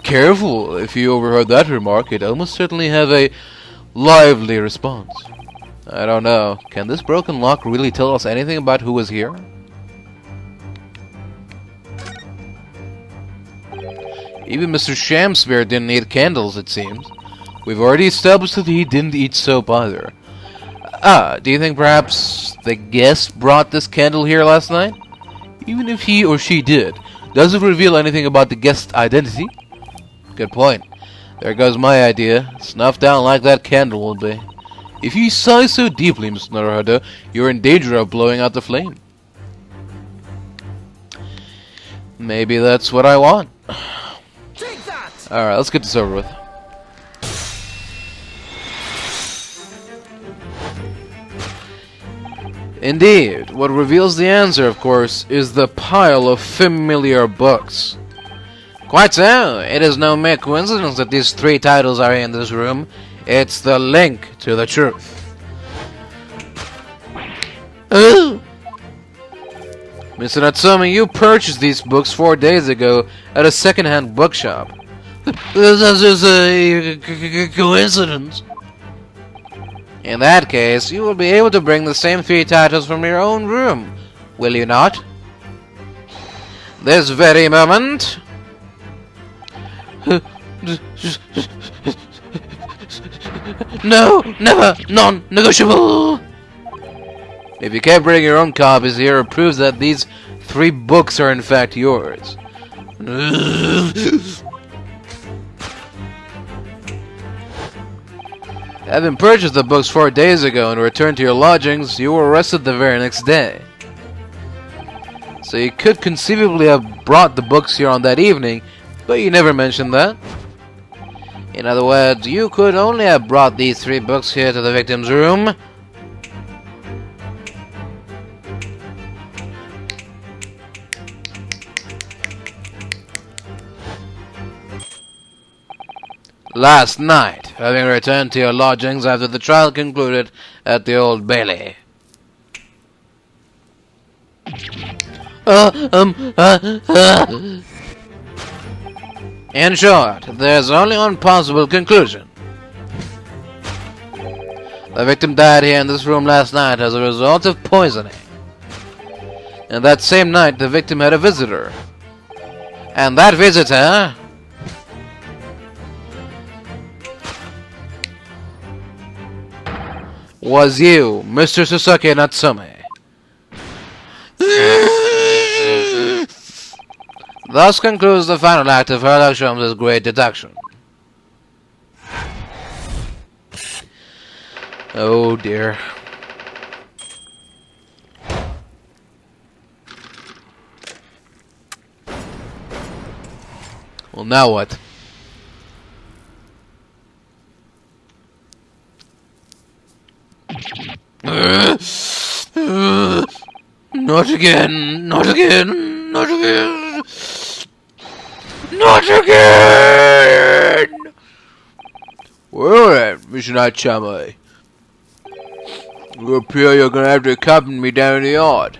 Careful, if you overheard that remark, it'd almost certainly have a lively response. I don't know. Can this broken lock really tell us anything about who was here? Even Mr. Shamspeare didn't eat candles, it seems. We've already established that he didn't eat soap either. Do you think perhaps the guest brought this candle here last night? Even if he or she did, does it reveal anything about the guest's identity? Good point. There goes my idea. Snuffed down like that candle will be. If you sigh so deeply, Mr. Naruhodo, you're in danger of blowing out the flame. Maybe that's what I want. Alright, let's get this over with. Indeed, what reveals the answer, of course, is the pile of familiar books.
Quite so. It is no mere coincidence that these 3 titles are in this room. It's the link to the truth. Oh! Mr. Natsume, you purchased these books 4 days ago at a second-hand bookshop. This is just a coincidence. In that case, you will be able to bring the same 3 titles from your own room, will you not? This very moment. No, never, non-negotiable. If you can't bring your own copies here, it proves that these 3 books are in fact yours. Having purchased the books 4 days ago and returned to your lodgings, you were arrested the very next day. So you could conceivably have brought the books here on that evening, but you never mentioned that. In other words, you could only have brought these 3 books here to the victim's room. Last night, having returned to your lodgings after the trial concluded at the Old Bailey. In short, there's only one possible conclusion. The victim died here in this room last night as a result of poisoning. And that same night, the victim had a visitor. And that visitor was you, Mr. Soseki Natsume. Thus concludes the final act of Sherlock Holmes' great deduction. Oh dear. Well, now what? Not again, not again, not again, not again! Well then, Mr. Natsume, you appear you're gonna have to accompany me down the yard.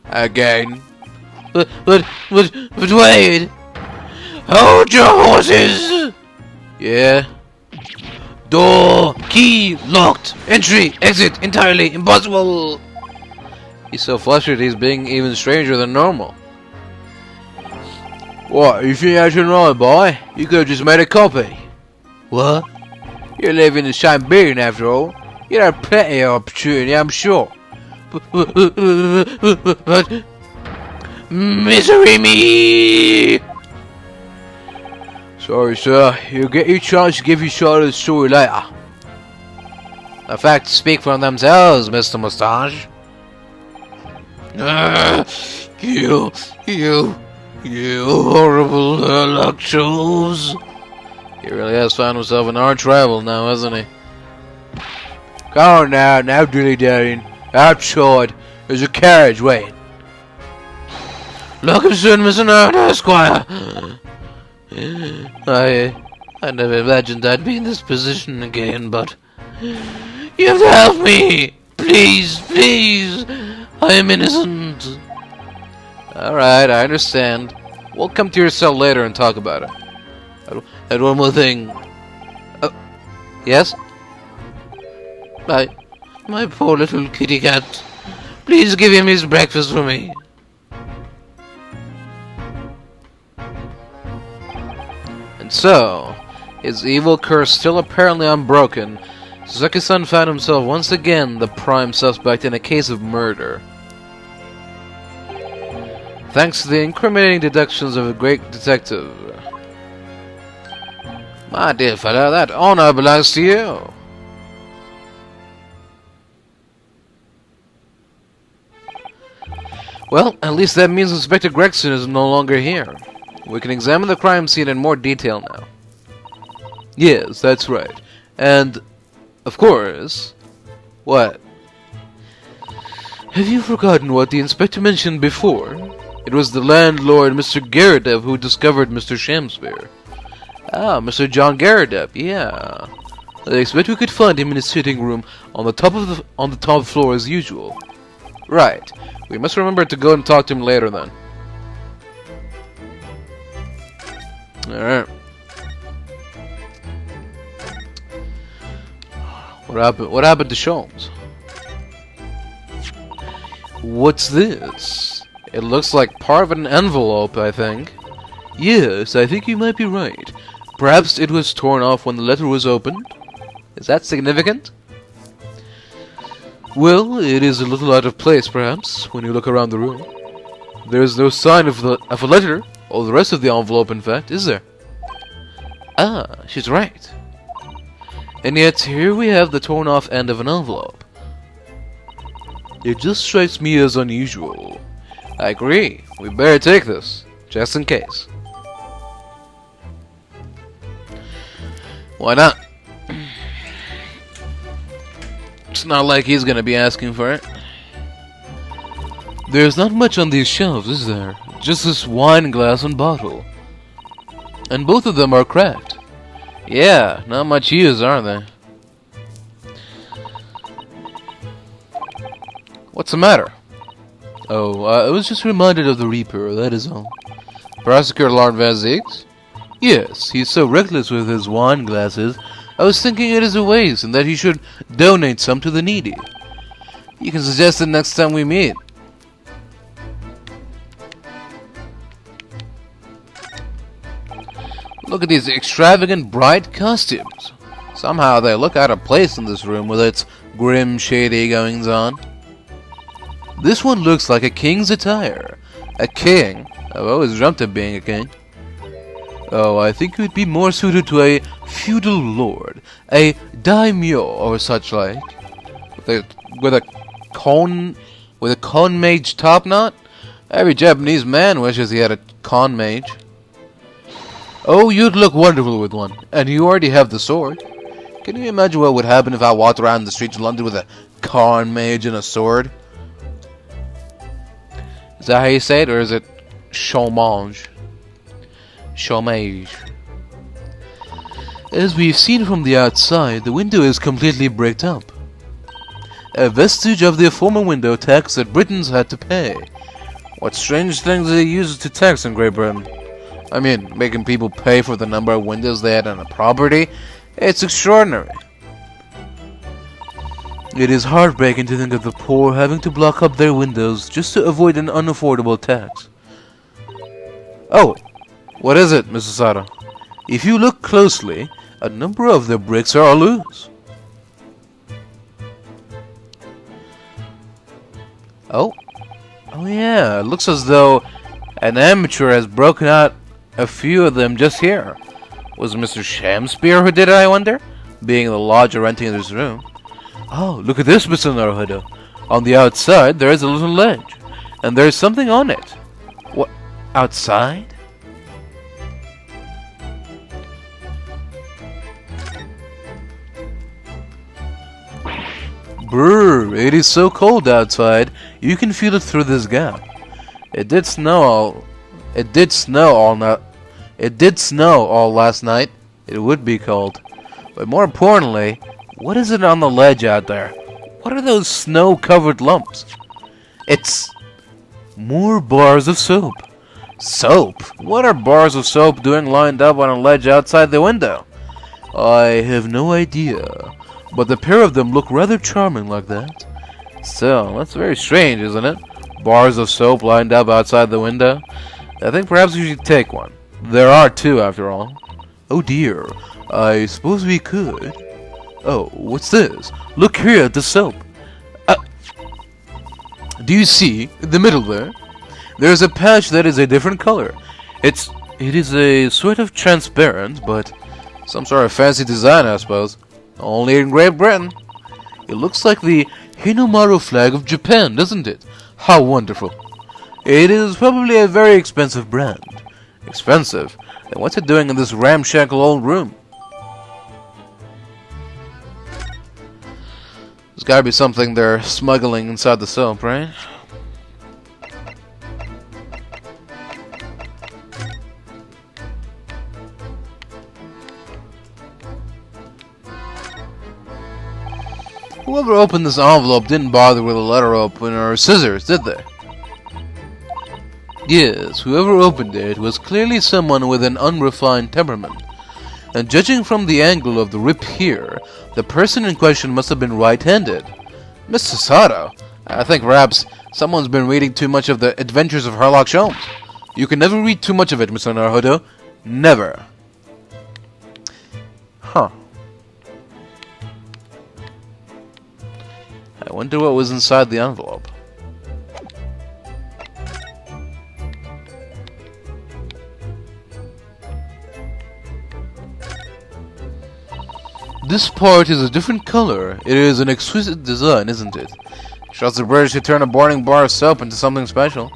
Again. But wait! Hold your horses! Yeah? Door, key, locked, entry, exit, entirely impossible! He's so flustered he's being even stranger than normal. What, you think that's an alibi? You could have just made a copy. What? You live in the same building after all. You'd have plenty of opportunity, I'm sure. But misery me! Sorry, sir. You'll get your chance to give your side of the story later. The facts speak for themselves, Mr. Mustache. You horrible Sherlock Holmes. He really has found himself an arch rival now, hasn't he? Come on now dilly-dallying. Outside, there's a carriage waiting. Look him soon, Mr. Naruhodo, Esquire. I never imagined I'd be in this position again, but you have to help me! Please, please! I am innocent! Alright, I understand. We'll come to your cell later and talk about it. And one more thing. Yes? My poor little kitty cat. Please give him his breakfast for me. And so, his evil curse still apparently unbroken, Suzuki-san found himself once again the prime suspect in a case of murder. Thanks to the incriminating deductions of a great detective. My dear fellow, that honor belongs to you. Well, at least that means Inspector Gregson is no longer here. We can examine the crime scene in more detail now. Yes, that's right. And, of course... What? Have you forgotten what the Inspector mentioned before?
It was the landlord, Mr. Garridev, who discovered Mr. Shamspeare. Ah, Mr. John Garridev, yeah. I expect we could find him in his sitting room on the top floor as usual. Right. We must remember to go and talk to him later then. Alright. What happened to Sholmes? What's this? It looks like part of an envelope, I think. Yes, I think you might be right. Perhaps it was torn off when the letter was opened? Is that significant? Well, it is a little out of place, perhaps, when you look around the room. There is no sign of a letter, or the rest of the envelope, in fact, is there? Ah, she's right. And yet, here we have the torn-off end of an envelope. It just strikes me as unusual. I agree. We better take this, just in case. Why not? It's not like he's gonna be asking for it. There's not much on these shelves, is there? Just this wine glass and bottle. And both of them are cracked. Yeah, not much use, are they? What's the matter? Oh, I was just reminded of the Reaper, that is all. Prosecutor Lord Van Ziggs? Yes, he's so reckless with his wine glasses. I was thinking it is a waste and that he should donate some to the needy. You can suggest it next time we meet. Look at these extravagant bright costumes. Somehow they look out of place in this room with its grim, shady goings-on. This one looks like a king's attire. A king? I've always dreamt of being a king. Oh, I think it would be more suited to a feudal lord, a daimyo or such like, with a con mage top knot. Every Japanese man wishes he had a con mage. Oh, you'd look wonderful with one, and you already have the sword. Can you imagine what would happen if I walked around the streets of London with a con mage and a sword? Is that how you say it, or is it chômage? Chômage. As we've seen from the outside, the window is completely bricked up. A vestige of the former window tax that Britons had to pay. What strange things they use to tax in Great Britain. I mean, making people pay for the number of windows they had on a property. It's extraordinary. It is heartbreaking to think of the poor having to block up their windows just to avoid an unaffordable tax. Oh, what is it, Mrs. Susato? If you look closely, a number of the bricks are loose. Oh yeah, it looks as though an amateur has broken out a few of them just here. Was it Mr. Shamspeare who did it, I wonder? Being the lodger renting this room. Oh, look at this, Mr. Naruhodo. On the outside, there is a little ledge, and there is something on it. What? Outside? Brr, it is so cold outside, you can feel it through this gap. It did snow all last night. It would be cold. But more importantly, what is it on the ledge out there? What are those snow-covered lumps? It's more bars of soap. Soap? What are bars of soap doing lined up on a ledge outside the window? I have no idea, but the pair of them look rather charming like that. Still, that's very strange, isn't it? Bars of soap lined up outside the window. I think perhaps we should take one. There are two, after all. Oh dear, I suppose we could. Oh, what's this? Look here at the soap. Do you see, in the middle there? There's a patch that is a different color. It is a sort of transparent, but some sort of fancy design, I suppose. Only in Great Britain. It looks like the Hinomaru flag of Japan, doesn't it? How wonderful. It is probably a very expensive brand. Expensive? Then what's it doing in this ramshackle old room? There's gotta be something they're smuggling inside the soap, right? Whoever opened this envelope didn't bother with a letter opener or scissors, did they? Yes, whoever opened it was clearly someone with an unrefined temperament. And judging from the angle of the rip here, the person in question must have been right-handed. Miss Susato? I think perhaps someone's been reading too much of the Adventures of Sherlock Holmes. You can never read too much of it, Mr. Naruhodo. Never. Huh. I wonder what was inside the envelope. This part is a different color. It is an exquisite design, isn't it? Shows the British to turn a boring bar of soap into something special.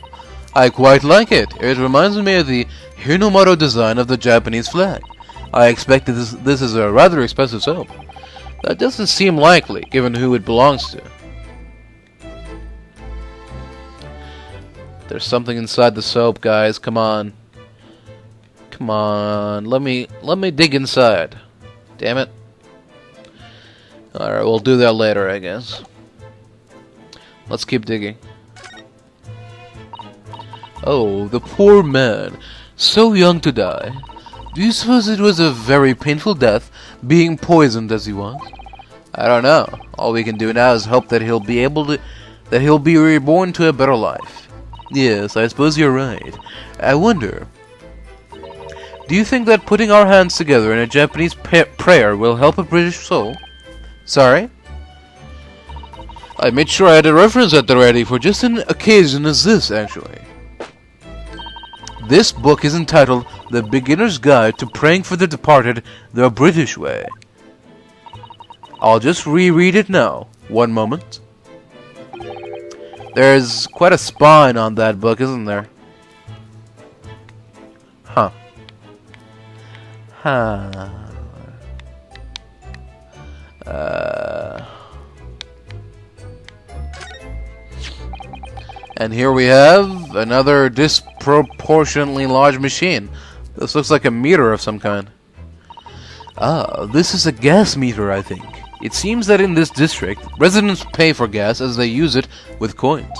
I quite like it. It reminds me of the Ryunosuke design of the Japanese flag. I expect this is a rather expensive soap. That doesn't seem likely, given who it belongs to. There's something inside the soap, guys. Come on. Come on. Let me dig inside. Damn it. Alright, we'll do that later, I guess. Let's keep digging. Oh, the poor man. So young to die. Do you suppose it was a very painful death, being poisoned as he was? I don't know. All we can do now is hope that he'll be reborn to a better life. Yes, I suppose you're right. I wonder, do you think that putting our hands together in a Japanese prayer will help a British soul? Sorry? I made sure I had a reference at the ready for just an occasion as this, actually. This book is entitled The Beginner's Guide to Praying for the Departed the British Way. I'll just reread it now. One moment. There's quite a spine on that book, isn't there? Huh. And here we have another disproportionately large machine. This looks like a meter of some kind. Ah, this is a gas meter, I think. It seems that in this district, residents pay for gas as they use it with coins.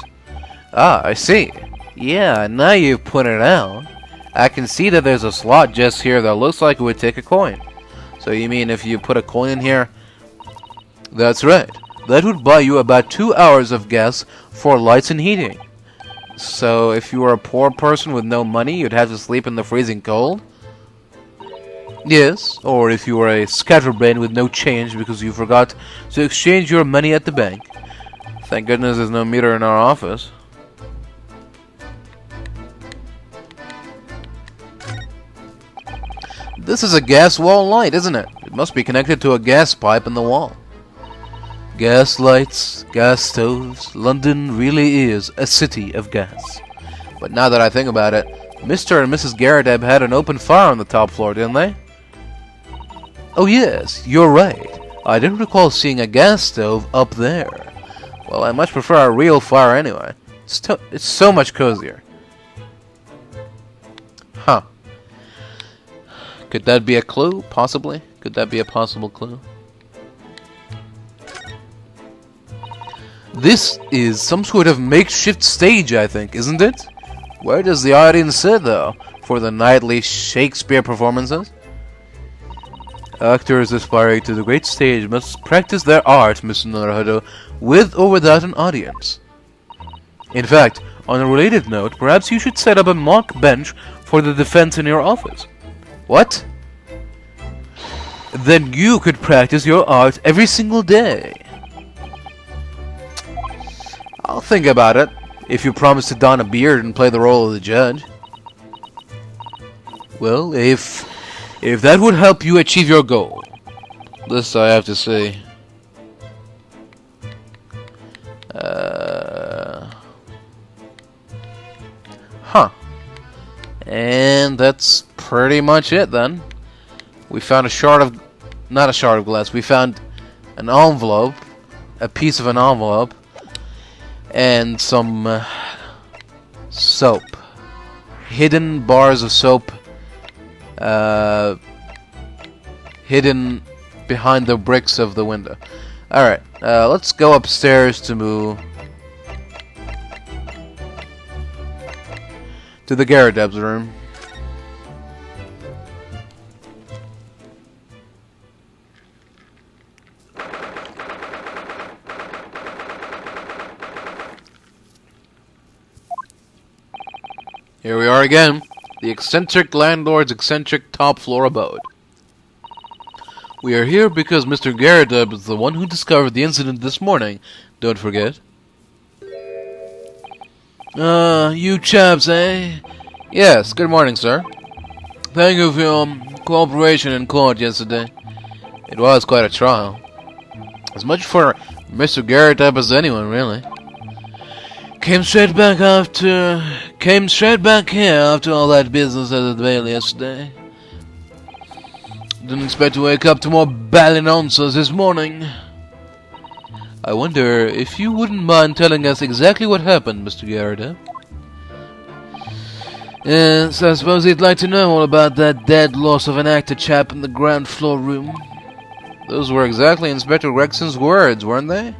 Ah, I see. Yeah, now you've put it out. I can see that there's a slot just here that looks like it would take a coin. So you mean if you put a coin in here? That's right. That would buy you about 2 hours of gas for lights and heating. So if you were a poor person with no money, you'd have to sleep in the freezing cold? Yes, or if you were a scatterbrain with no change because you forgot to exchange your money at the bank. Thank goodness there's no meter in our office. This is a gas wall light, isn't it? It must be connected to a gas pipe in the wall. Gas lights, gas stoves, London really is a city of gas. But now that I think about it, Mr. and Mrs. Garrett had an open fire on the top floor, didn't they? Oh yes, you're right. I didn't recall seeing a gas stove up there. Well, I much prefer a real fire anyway. It's so much cozier. Huh. Could that be a clue? Possibly? Could that be a possible clue? This is some sort of makeshift stage, I think, isn't it? Where does the audience sit, though, for the nightly Shakespeare performances? Actors aspiring to the great stage must practice their art, Mr. Naruhodo, with or without an audience. In fact, on a related note, perhaps you should set up a mock bench for the defense in your office. What? Then you could practice your art every single day. I'll think about it, if you promise to don a beard and play the role of the judge. Well, if that would help you achieve your goal. This I have to say. Huh. And that's pretty much it then. We found not a shard of glass, we found an envelope, a piece of an envelope, and some soap. Hidden bars of soap hidden behind the bricks of the window. Alright, Let's go upstairs to the Garradeb's room. Here we are again. The eccentric landlord's eccentric top-floor abode. We are here because Mr. Garradeb is the one who discovered the incident this morning. Don't forget. You chaps, eh? Yes, good morning, sir. Thank you for your cooperation in court yesterday. It was quite a trial. As much for Mr. Garradeb as anyone, really. Came straight back here after all that business at the Bailey yesterday. Didn't expect to wake up to more bally nonsense this morning. I wonder if you wouldn't mind telling us exactly what happened, Mr. Garradeb. Yes, I suppose you'd like to know all about that dead loss of an actor chap in the ground floor room. Those were exactly Inspector Gregson's words, weren't they?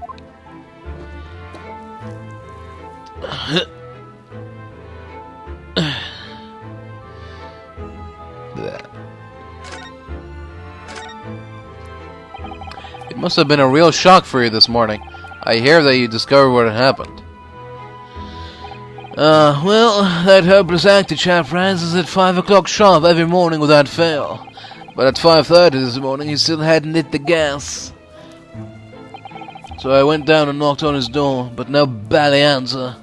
It must have been a real shock for you this morning. I hear that you discovered what had happened. Well, that hopeless actor chap rises at 5 o'clock sharp every morning without fail. But at 5:30 this morning he still hadn't lit the gas. So I went down and knocked on his door, but no bally answer.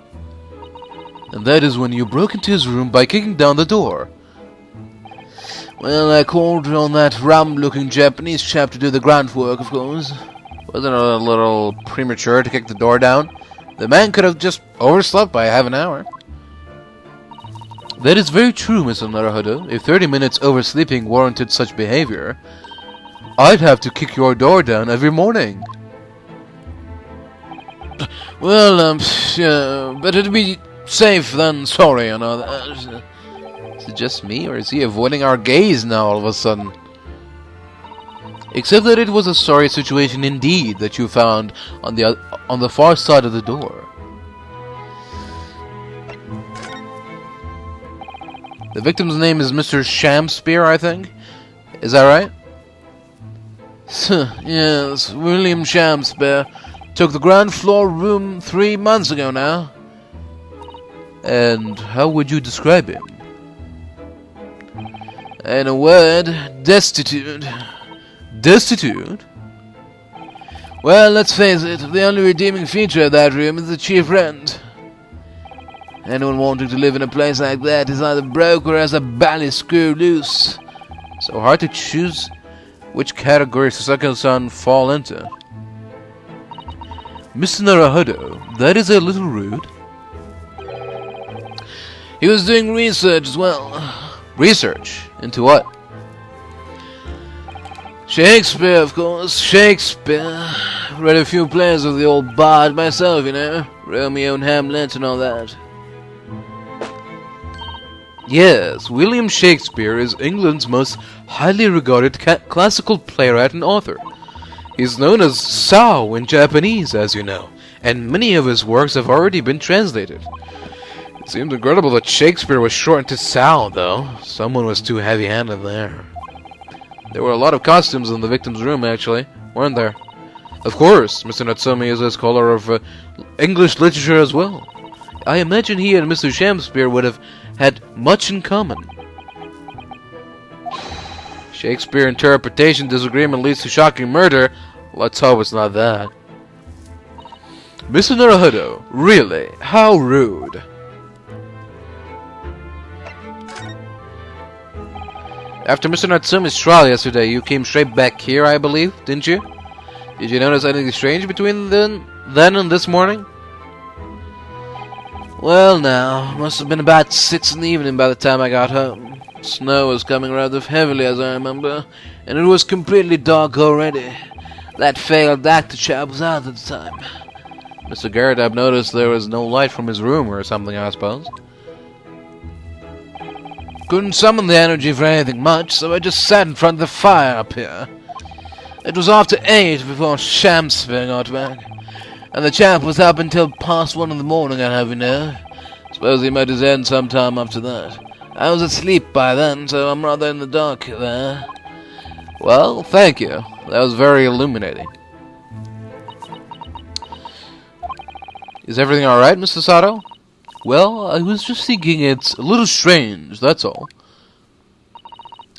And that is when you broke into his room by kicking down the door. Well, I called on that rum-looking Japanese chap to do the groundwork, of course. Wasn't it a little premature to kick the door down? The man could have just overslept by half an hour. That is very true, Mr. Naruhodo. If 30 minutes oversleeping warranted such behavior, I'd have to kick your door down every morning. Well, yeah, better to be safe than sorry, you know that. Is it just me, or is he avoiding our gaze now all of a sudden? Except that it was a sorry situation indeed that you found on the far side of the door. The victim's name is Mr. Shamspeare, I think. Is that right? Yes, William Shamspeare. Took the ground floor room 3 months ago now. And how would you describe him? In a word, destitute. Destitute? Well, let's face it, the only redeeming feature of that room is the cheap rent. Anyone wanting to live in a place like that is either broke or has a bally screw loose. So hard to choose which category Susato-san fall into. Mr. Naruhodo, that is a little rude. He was doing research as well. Research? Into what? Shakespeare, of course. Shakespeare. Read a few plays of the old bard myself, you know. Romeo and Hamlet and all that. Yes, William Shakespeare is England's most highly regarded classical playwright and author. He's known as Sao in Japanese, as you know, and many of his works have already been translated. It seems incredible that Shakespeare was shortened to Sao, though. Someone was too heavy-handed there. There were a lot of costumes in the victim's room, actually, weren't there? Of course, Mr. Natsume is a scholar of English literature as well. I imagine he and Mr. Shamspeare would have had much in common. Shakespeare interpretation disagreement leads to shocking murder. Let's hope it's not that. Mr. Naruhodo, really? How rude. After Mr. Natsume's trial yesterday, you came straight back here, I believe, didn't you? Did you notice anything strange between then and this morning? Well now, must have been about 6 in the evening by the time I got home. Snow was coming rather heavily, as I remember, and it was completely dark already. That failed actor chap was out at the time. Mr. Garradeb noticed there was no light from his room or something, I suppose. Couldn't summon the energy for anything much, so I just sat in front of the fire up here.
It was after 8 before Shamsville got back, and the chap was up until past 1 in the morning, I'd have you know. Suppose he met his end sometime after that. I was asleep by then, so I'm rather in the dark there. Well, thank you. That was very illuminating. Is everything alright, Mr. Sato? Well, I was just thinking it's a little strange, that's all.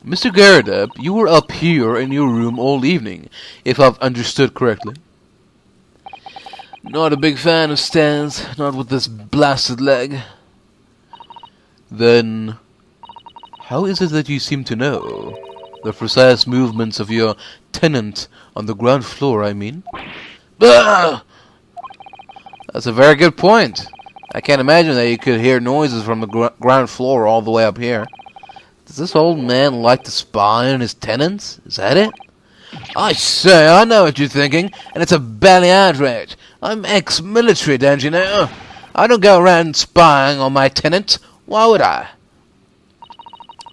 Mr. Garrett, you were up here in your room all evening, if I've understood correctly. Not a big fan of stairs, not with this blasted leg. Then, how is it that you seem to know the precise movements of your tenant on the ground floor, I mean? Bah! That's a very good point. I can't imagine that you could hear noises from the ground floor all the way up here. Does this old man like to spy on his tenants? Is that it? I say, I know what you're thinking, and it's a belly outrage. I'm ex-military, don't you know? I don't go around spying on my tenants. Why would I?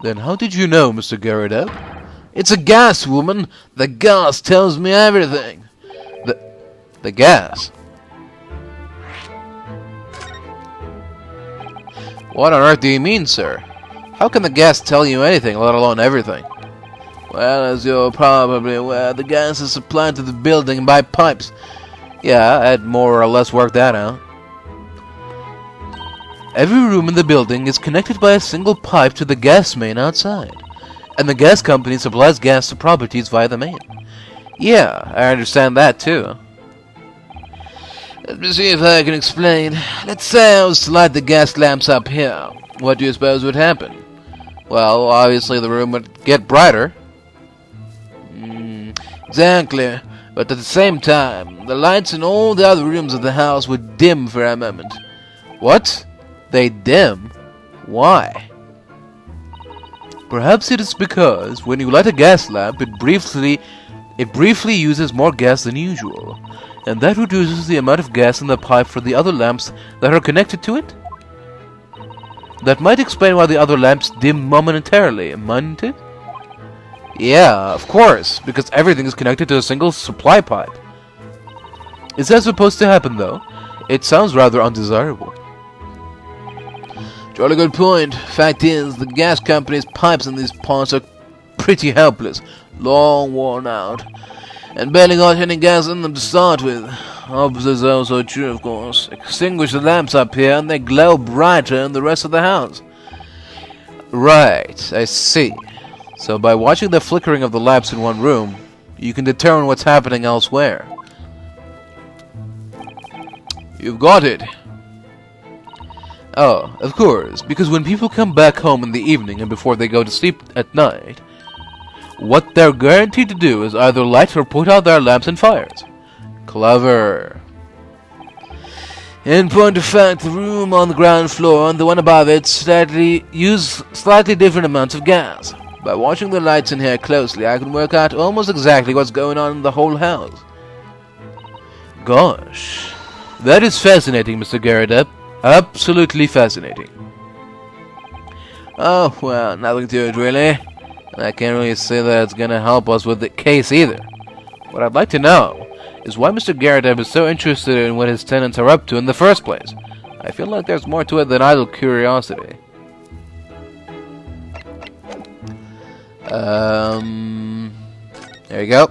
Then how did you know, Mr. Garrett? It's a gas, woman. The gas tells me everything. The gas? What on earth do you mean, sir? How can the gas tell you anything, let alone everything? Well, as you're probably aware, the gas is supplied to the building by pipes. Yeah, I'd more or less worked that out. Every room in the building is connected by a single pipe to the gas main outside, and the gas company supplies gas to properties via the main. Yeah, I understand that too. Let me see if I can explain. Let's say I was to light the gas lamps up here. What do you suppose would happen? Well, obviously the room would get brighter. Exactly. But at the same time, the lights in all the other rooms of the house would dim for a moment. What? They dim? Why? Perhaps it is because when you light a gas lamp, it briefly uses more gas than usual, and that reduces the amount of gas in the pipe for the other lamps that are connected to it. That might explain why the other lamps dim momentarily, mightn't it? Yeah, of course, because everything is connected to a single supply pipe. Is that supposed to happen, though? It sounds rather undesirable. Jolly good point. Fact is, the gas company's pipes in these parts are pretty helpless, long worn out, and barely got any gas in them to start with. Opposite is also true, of course. Extinguish the lamps up here, and they glow brighter in the rest of the house. Right, I see. So by watching the flickering of the lamps in one room, you can determine what's happening elsewhere. You've got it. Oh, of course, because when people come back home in the evening and before they go to sleep at night, what they're guaranteed to do is either light or put out their lamps and fires. Clever. In point of fact, the room on the ground floor and the one above it use slightly different amounts of gas. By watching the lights in here closely, I can work out almost exactly what's going on in the whole house. Gosh, that is fascinating, Mr. Garrett. Absolutely fascinating. Oh, well, nothing to it, really. I can't really say that it's gonna help us with the case either. What I'd like to know is why Mr. Garrett is so interested in what his tenants are up to in the first place. I feel like there's more to it than idle curiosity. There you go.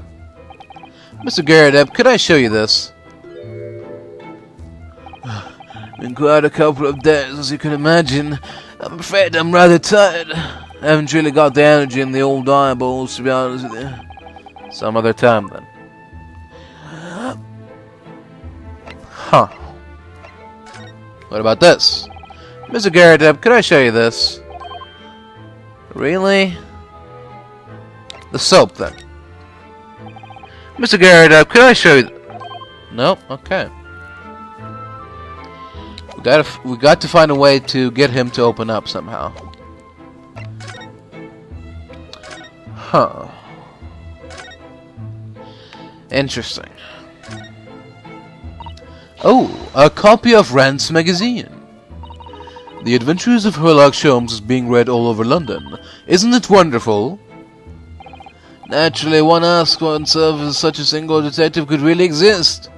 Mr. Garrett, could I show you this? Been quite a couple of days, as you can imagine. I'm afraid I'm rather tired. I haven't really got the energy in the old eyeballs, to be honest with you. Some other time, then. Huh. What about this? Mr. Garrett, could I show you this? Really? The soap, then. Mr. Garrett, could I show you... Nope, okay. We got to find a way to get him to open up somehow. Huh. Interesting. Oh, a copy of Rand's magazine. The Adventures of Sherlock Holmes is being read all over London. Isn't it wonderful? Naturally, one asks oneself if such a single detective could really exist.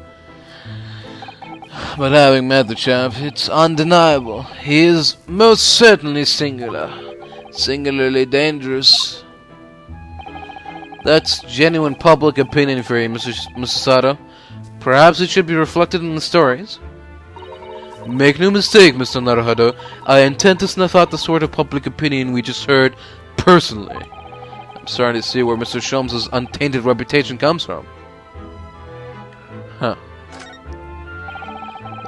But having met the chap, it's undeniable. He is most certainly singular. Singularly dangerous. That's genuine public opinion for you, Mr. Susato. Perhaps it should be reflected in the stories. Make no mistake, Mr. Naruhodo. I intend to snuff out the sort of public opinion we just heard personally. I'm starting to see where Mr. Sholmes' untainted reputation comes from. Huh.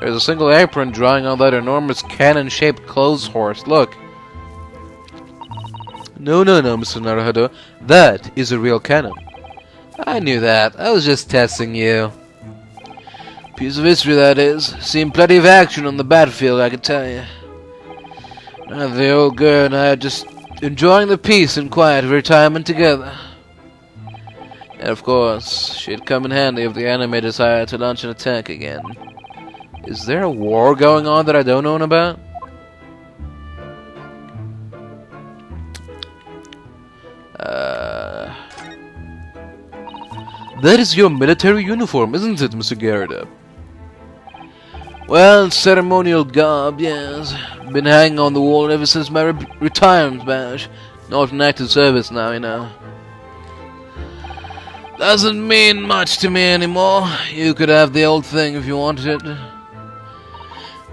There's a single apron drawing on that enormous cannon-shaped clothes horse. Look. No, Mr. Naruhodo. That is a real cannon. I knew that. I was just testing you. Piece of history, that is. Seen plenty of action on the battlefield, I can tell you. The old girl and I are just enjoying the peace and quiet of retirement together. And of course, she'd come in handy if the enemy decided to launch an attack again. Is there a war going on that I don't know about? That is your military uniform, isn't it, Mr. Garrett? Well, ceremonial garb, yes. Been hanging on the wall ever since my retirement badge. Not in active service now, you know. Doesn't mean much to me anymore. You could have the old thing if you wanted it.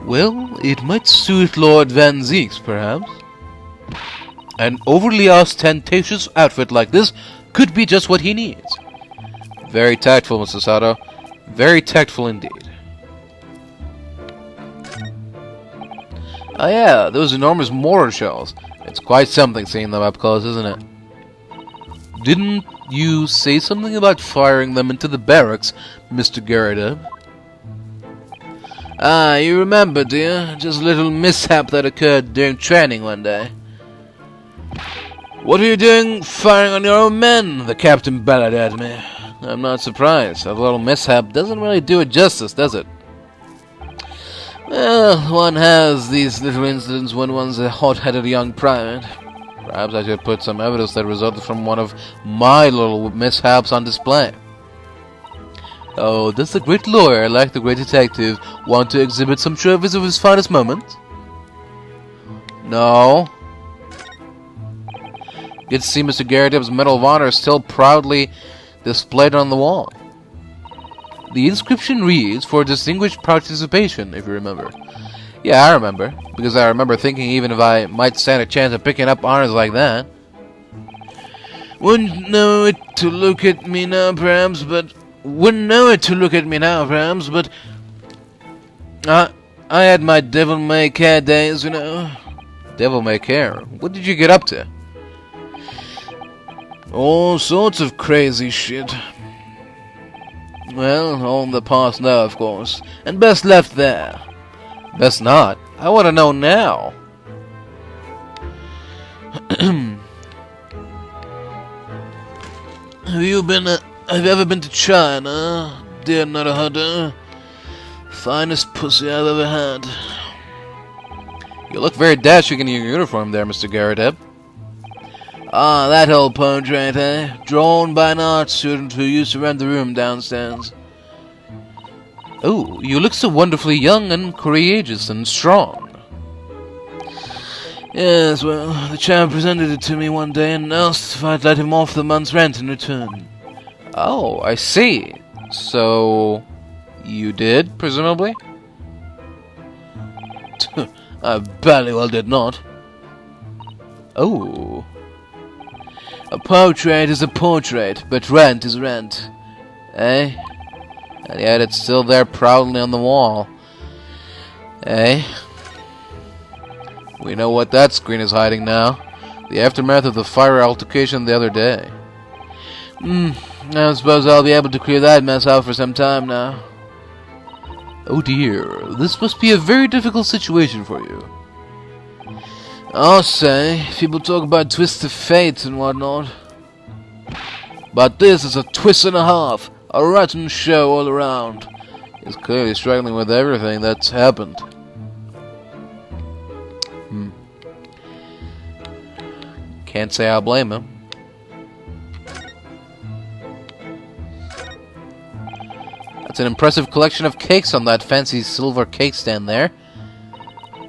Well, it might suit Lord Van Zeeks, perhaps. An overly ostentatious outfit like this could be just what he needs. Very tactful, Mr. Sato. Very tactful indeed. Oh yeah, those enormous mortar shells. It's quite something seeing them up close, isn't it? Didn't you say something about firing them into the barracks, Mr. Garrett? Ah, you remember, dear? Just a little mishap that occurred during training one day. What are you doing firing on your own men? The captain bellowed at me. I'm not surprised. A little mishap doesn't really do it justice, does it? Well, one has these little incidents when one's a hot-headed young private. Perhaps I should put some evidence that resulted from one of my little mishaps on display. Oh, does the great lawyer, like the great detective, want to exhibit some trophies of his finest moments? No. Good to see Mr. Garrett's Medal of Honor still proudly displayed on the wall. The inscription reads, for distinguished participation, if you remember. Yeah, I remember. Because I remember thinking even if I might stand a chance of picking up honors like that. Wouldn't know it to look at me now, perhaps, but... I had my devil-may-care days, you know. Devil-may-care? What did you get up to? All sorts of crazy shit. Well, all in the past now, of course. And best left there. Best not. I want to know now. Have you ever been to China, dear Naruhodo? Finest pussy I've ever had. You look very dashing in your uniform there, Mr. Garrett. Ah, that old portrait, eh? Drawn by an art student who used to rent the room downstairs. Oh, you look so wonderfully young and courageous and strong. Yes, well, the chap presented it to me one day and asked if I'd let him off the month's rent in return. Oh, I see. So, you did, presumably? I barely well did not. Oh. A portrait is a portrait, but rent is rent. Eh? And yet it's still there proudly on the wall. Eh? We know what that screen is hiding now. The aftermath of the fire altercation the other day. I suppose I'll be able to clear that mess out for some time now. Oh dear, this must be a very difficult situation for you. I'll say, people talk about twists of fate and whatnot. But this is a twist and a half. A rotten show all around. He's clearly struggling with everything that's happened. Can't say I blame him. It's an impressive collection of cakes on that fancy silver cake stand there.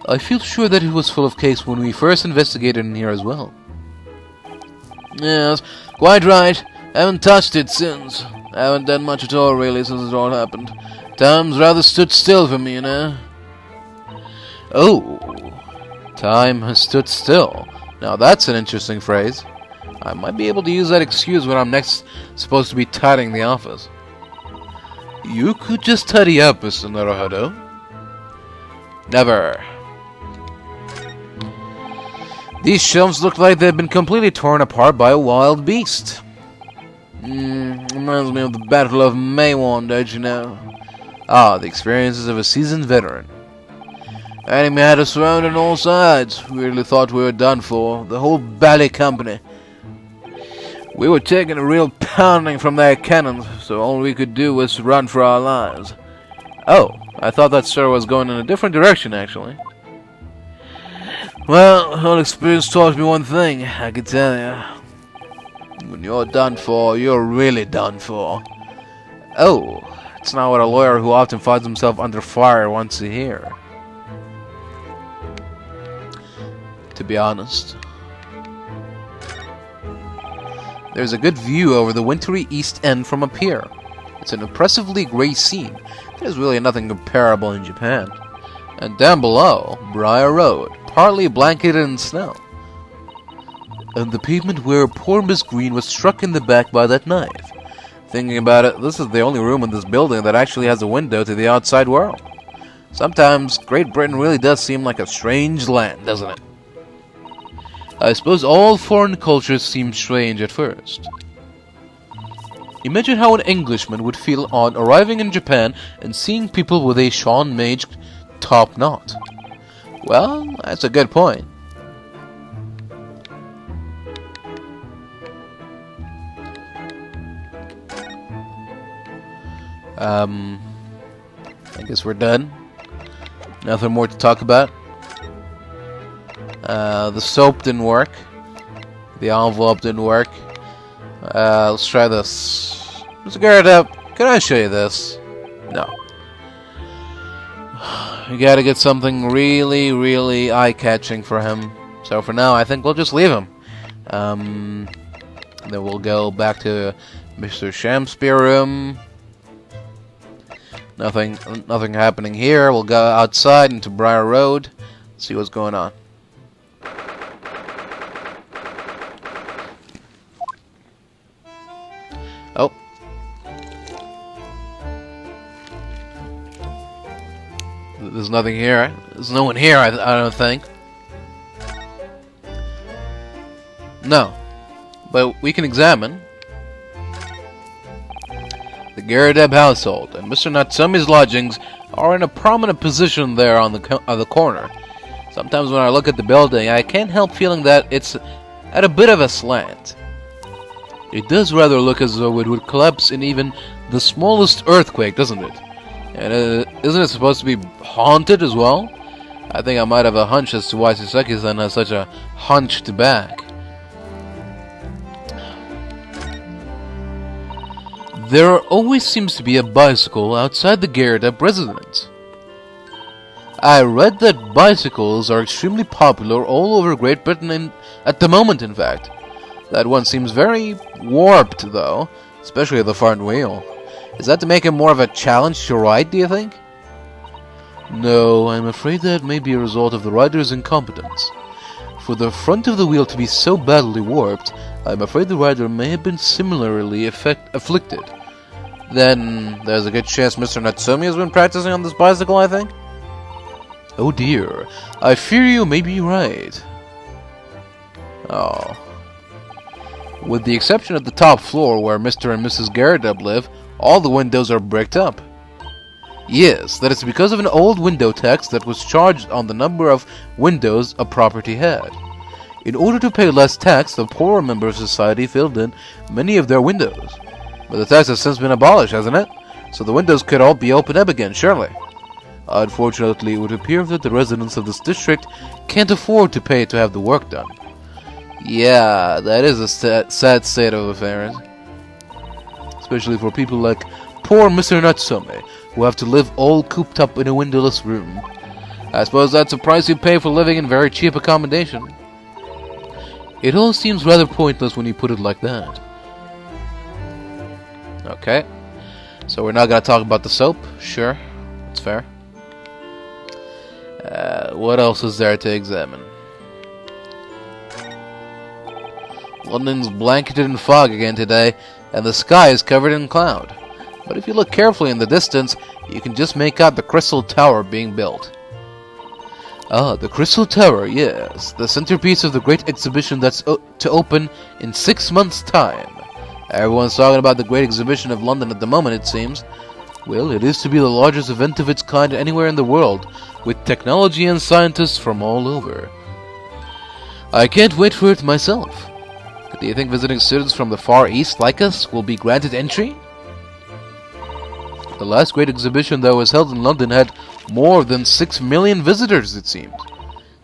I feel sure that it was full of cakes when we first investigated in here as well. Yes, quite right. I haven't touched it since. I haven't done much at all, really, since it all happened. Time's rather stood still for me, you know. Oh, time has stood still. Now that's an interesting phrase. I might be able to use that excuse when I'm next supposed to be tidying the office. You could just tidy up, Mr. Naruhodo. Never. These shelves look like they've been completely torn apart by a wild beast. Reminds me of the Battle of Maywan, don't you know? Ah, the experiences of a seasoned veteran. Enemy had us surrounded on all sides. We really thought we were done for. The whole bally company. We were taking a real pounding from their cannons, so all we could do was run for our lives. Oh, I thought that story was going in a different direction, actually. Well, whole experience taught me one thing, I can tell you. When you're done for, you're really done for. Oh, it's not what a lawyer who often finds himself under fire wants to hear. To be honest. There's a good view over the wintry East End from up here. It's an impressively grey scene. There's really nothing comparable in Japan. And down below, Briar Road, partly blanketed in snow. And the pavement where poor Miss Green was struck in the back by that knife. Thinking about it, this is the only room in this building that actually has a window to the outside world. Sometimes Great Britain really does seem like a strange land, doesn't it? I suppose all foreign cultures seem strange at first. Imagine how an Englishman would feel on arriving in Japan and seeing people with a Sean Mage top knot. Well, that's a good point. I guess we're done. Nothing more to talk about. The soap didn't work. The envelope didn't work. Let's try this. Mr. Garrett, can I show you this? No. You gotta get something really, really eye-catching for him. So for now, I think we'll just leave him. Then we'll go back to Mr. Shamspeare room. Nothing happening here. We'll go outside into Briar Road. See what's going on. Oh. There's nothing here. There's no one here, I don't think. No. But we can examine the Garrideb household, and Mr. Natsume's lodgings are in a prominent position there on the corner. Sometimes when I look at the building, I can't help feeling that it's at a bit of a slant. It does rather look as though it would collapse in even the smallest earthquake, doesn't it? And isn't it supposed to be haunted as well? I think I might have a hunch as to why Soseki-san has such a hunched back. There always seems to be a bicycle outside the Garrideb residence. I read that bicycles are extremely popular all over Great Britain at the moment, in fact. That one seems very warped, though, especially the front wheel. Is that to make it more of a challenge to ride, do you think? No, I'm afraid that may be a result of the rider's incompetence. For the front of the wheel to be so badly warped, I'm afraid the rider may have been similarly afflicted. Then, there's a good chance Mr. Natsume has been practicing on this bicycle, I think? Oh dear, I fear you may be right. Oh. With the exception of the top floor where Mr. and Mrs. Garrideb live, all the windows are bricked up. Yes, that is because of an old window tax that was charged on the number of windows a property had. In order to pay less tax, the poorer member of society filled in many of their windows. But the tax has since been abolished, hasn't it? So the windows could all be opened up again, surely. Unfortunately, it would appear that the residents of this district can't afford to pay to have the work done. Yeah, that is a sad state of affairs. Especially for people like
poor Mr. Natsume, who have to live all cooped up in a windowless room. I suppose that's the price you pay for living in very cheap accommodation. It all seems rather pointless when you put it like that. Okay. So we're not going to talk about the soap? Sure. That's fair. What else is there to examine? London's blanketed in fog again today, and the sky is covered in cloud. But if you look carefully in the distance, you can just make out the Crystal Tower being built. Ah, the Crystal Tower, yes. The centerpiece of the great exhibition that's to open in 6 months' time. Everyone's talking about the great exhibition of London at the moment, it seems. Well, it is to be the largest event of its kind anywhere in the world, with technology and scientists from all over. I can't wait for it myself. Do you think visiting students from the Far East like us will be granted entry? The last great exhibition that was held in London had more than 6 million visitors, it seemed.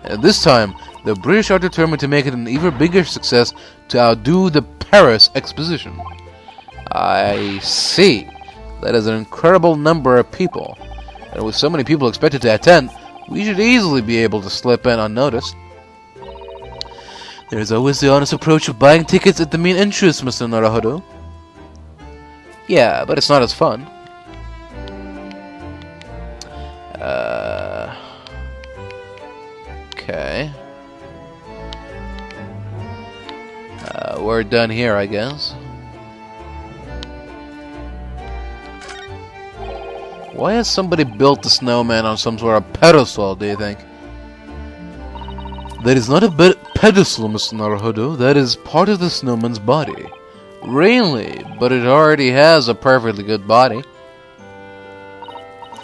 And this time, the British are determined to make it an even bigger success to outdo the Paris exposition. I see. That is an incredible number of people. And with so many people expected to attend, we should easily be able to slip in unnoticed. There's always the honest approach of buying tickets at the main entrance, Mr. Naruhodo. Yeah, but it's not as fun. Okay. We're done here, I guess. Why has somebody built the snowman on some sort of pedestal, do you think? That is not a pedestal, Mr. Naruhodo. That is part of the snowman's body. Really? But it already has a perfectly good body.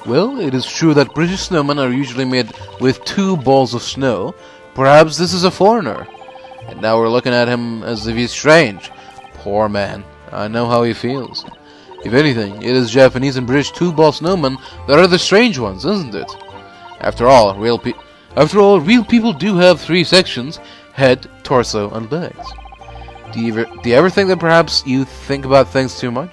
Well, it is true that British snowmen are usually made with 2 balls of snow. Perhaps this is a foreigner. And now we're looking at him as if he's strange. Poor man. I know how he feels. If anything, it is Japanese and British 2-ball snowmen that are the strange ones, isn't it? After all, real people do have 3 sections: head, torso, and legs. Do you ever think that perhaps you think about things too much?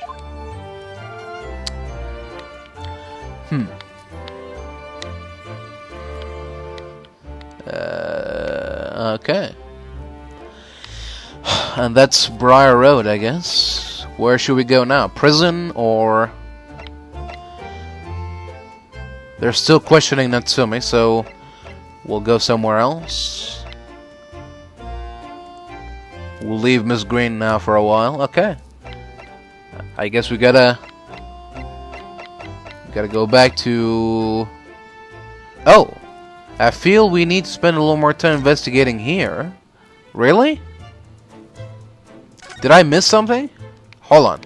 Okay. And that's Briar Road, I guess. Where should we go now? Prison or... They're still questioning Natsume, so we'll go somewhere else. We'll leave Miss Green now for a while. Okay. I guess we gotta go back to... Oh! I feel we need to spend a little more time investigating here. Really? Did I miss something? Hold on.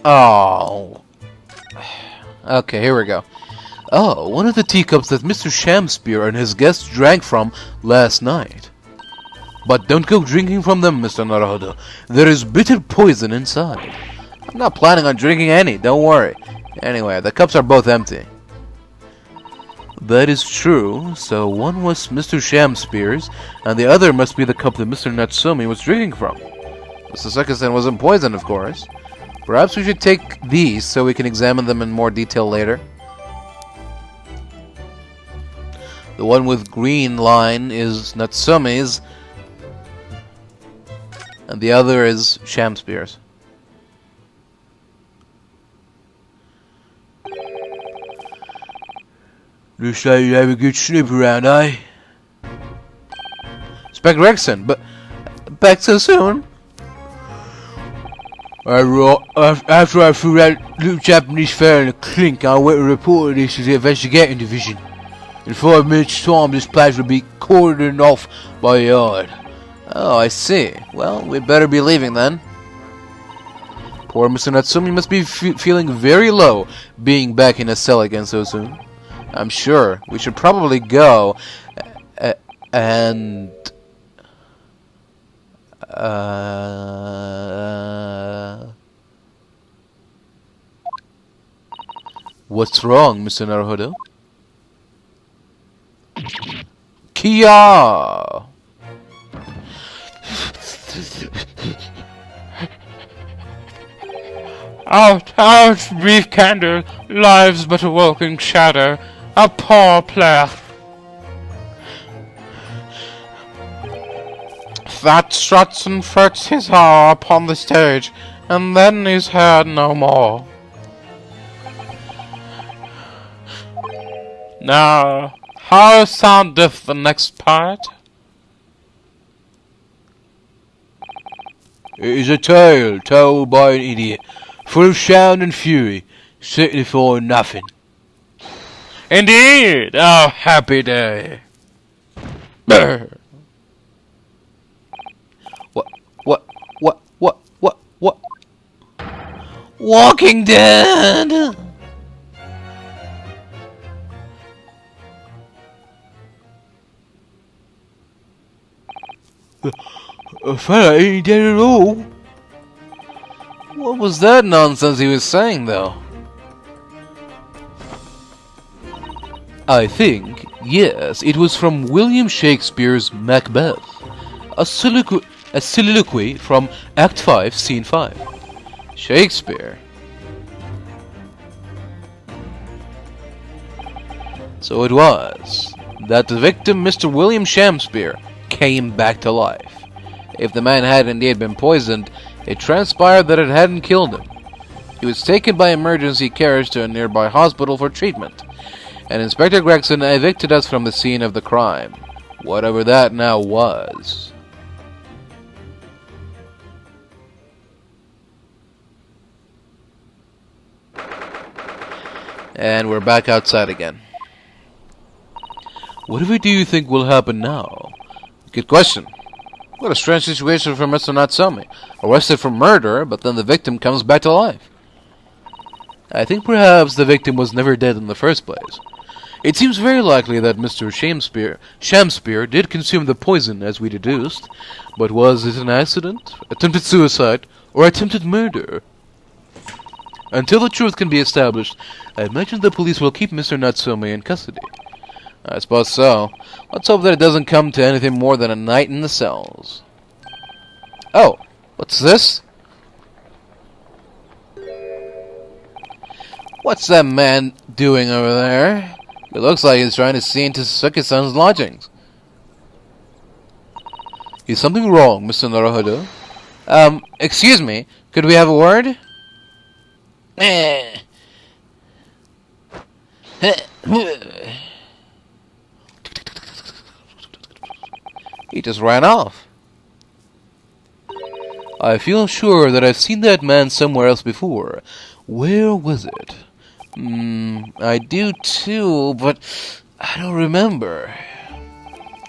Oh. Okay, here we go. Oh, one of the teacups that Mr. Shamspear and his guests drank from last night. But don't go drinking from them, Mr. Naruhodo. There is bitter poison inside. I'm not planning on drinking any, don't worry. Anyway, the cups are both empty. That is true, so one was Mr. Shamspear's, and the other must be the cup that Mr. Natsume was drinking from. Mr. Sekisen wasn't poisoned, of course. Perhaps we should take these so we can examine them in more detail later. The one with green line is Natsume's, and the other is Shamspear's. Looks like you have a good snoop around, eh? Spec Rexon, but back so soon? After I threw that little Japanese fella in a clink, I went and reported this to the investigating division. In 5 minutes' time, this place will be cordoned off by the yard. Oh, I see. Well, we'd better be leaving then. Poor Mr. Natsume must be feeling very low, being back in a cell again so soon. I'm sure we should probably go and... What's wrong, Mr. Naruhodo? Kia!
Out, out, brief candor, lives but a walking shadow, a poor player. That struts and frets his hour upon the stage, and then is heard no more. Now, how soundeth the next part?
It is a tale told by an idiot, full of sound and fury, signifying nothing.
Indeed, oh happy day. Brr.
What? Walking Dead! A fella ain't dead at all. What was that nonsense he was saying, though? I think, yes, it was from William Shakespeare's Macbeth, a soliloquy from Act 5, Scene 5. Shakespeare. So it was that the victim, Mr. William Shakespeare, came back to life. If the man had indeed been poisoned, it transpired that it hadn't killed him. He was taken by emergency carriage to a nearby hospital for treatment, and Inspector Gregson evicted us from the scene of the crime, whatever that now was. And we're back outside again. Whatever do you think will happen now? Good question. What a strange situation for Mr. Natsume. Arrested for murder, but then the victim comes back to life. I think perhaps the victim was never dead in the first place. It seems very likely that Mr. Shakespeare did consume the poison, as we deduced, but was it an accident, attempted suicide, or attempted murder? Until the truth can be established, I imagine the police will keep Mr. Natsume in custody. I suppose so. Let's hope that it doesn't come to anything more than a night in the cells. Oh, what's this? What's that man doing over there? It looks like he's trying to see into Suki-san's lodgings. Is something wrong, Mr. Naruhodo? Excuse me, could we have a word? He just ran off. I feel sure that I've seen that man somewhere else before. Where was it? I do too, but I don't remember.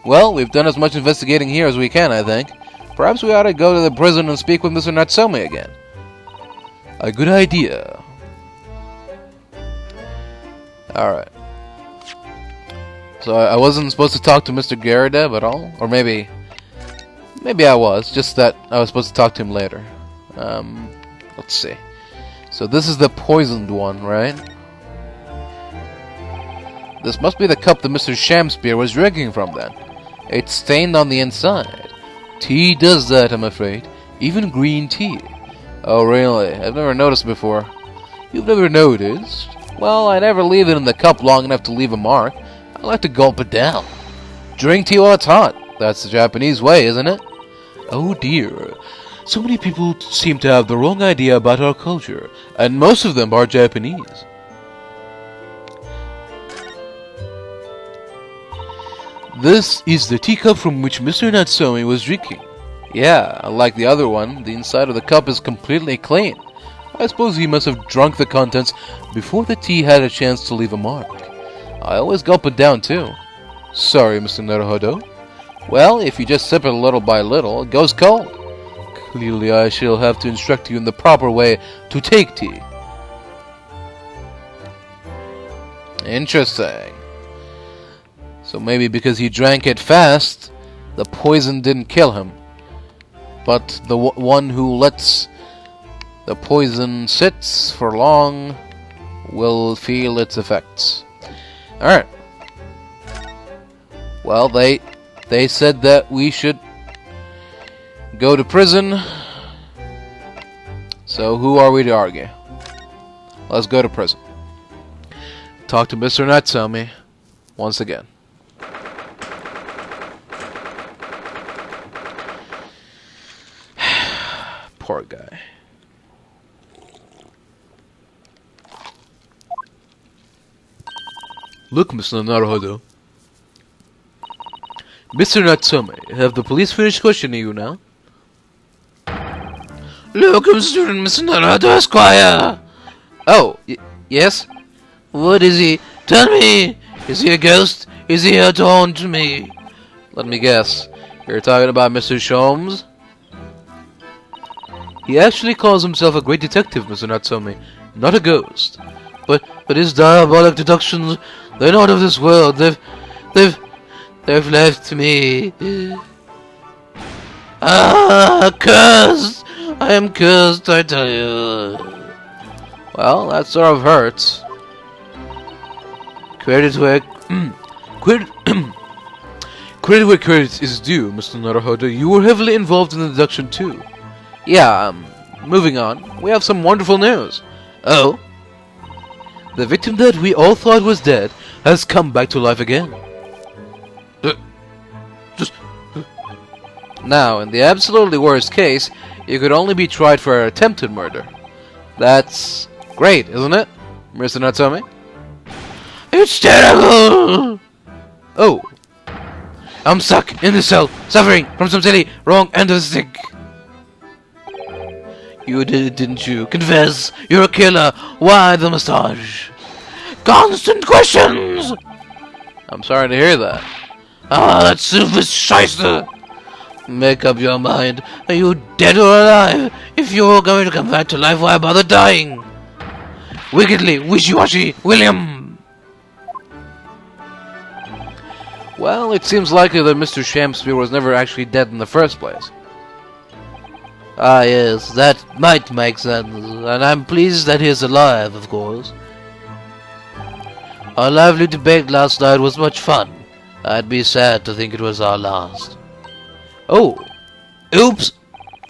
Well, we've done as much investigating here as we can, I think. Perhaps we ought to go to the prison and speak with Mr. Natsume again. A good idea. Alright. So I wasn't supposed to talk to Mr. Garadev at all? Or maybe I was, just that I was supposed to talk to him later. Let's see. So this is the poisoned one, right? This must be the cup that Mr. Shakespeare was drinking from then. It's stained on the inside. Tea does that, I'm afraid. Even green tea. Oh, really? I've never noticed before. You've never noticed? Well, I never leave it in the cup long enough to leave a mark. I like to gulp it down. Drink tea while it's hot. That's the Japanese way, isn't it? Oh dear. So many people seem to have the wrong idea about our culture, and most of them are Japanese. This is the teacup from which Mr. Natsume was drinking. Yeah, unlike the other one, the inside of the cup is completely clean. I suppose he must have drunk the contents before the tea had a chance to leave a mark. I always gulp it down too. Sorry, Mr. Naruhodo. Well, if you just sip it little by little, it goes cold. Clearly I shall have to instruct you in the proper way to take tea. Interesting. So maybe because he drank it fast, the poison didn't kill him. But the one who lets the poison sit for long will feel its effects. Alright. Well, they said that we should go to prison. So who are we to argue?
Let's go to prison. Talk to Mr. Natsume once again. Poor guy. Look, Mr. Naruhodo. Mr. Natsume, have the police finished questioning you now?
Look, I'm student Mr. Naruhodo, Esquire.
Oh, yes?
What is he? Tell me! Is he a ghost? Is he here to haunt me?
Let me guess. You're talking about Mr. Sholmes? He actually calls himself a great detective, Mr. Natsume, not a ghost.
But his diabolic deductions, they're not of this world. They've left me. Cursed! I am cursed, I tell you.
Well, that sort of hurts.
Credit where
credit is due, Mr. Naruhodo. You were heavily involved in the deduction too. Yeah, moving on. We have some wonderful news.
Oh?
The victim that we all thought was dead has come back to life again. Now, in the absolutely worst case, you could only be tried for attempted murder. That's great, isn't it, Mr. Natsume?
It's terrible!
Oh.
I'm stuck in the cell, suffering from some silly wrong end of the stick. You did it, didn't you? Confess, you're a killer. Why the mustache? Constant questions!
I'm sorry to hear that.
Ah, that super shyster! Make up your mind. Are you dead or alive? If you're going to come back to life, why bother dying? Wickedly wishy-washy, William!
Well, it seems likely that Mr. Shamspeare was never actually dead in the first place.
Ah, yes, that might make sense, and I'm pleased that he is alive, of course. Our lively debate last night was much fun. I'd be sad to think it was our last.
Oh,
Oops!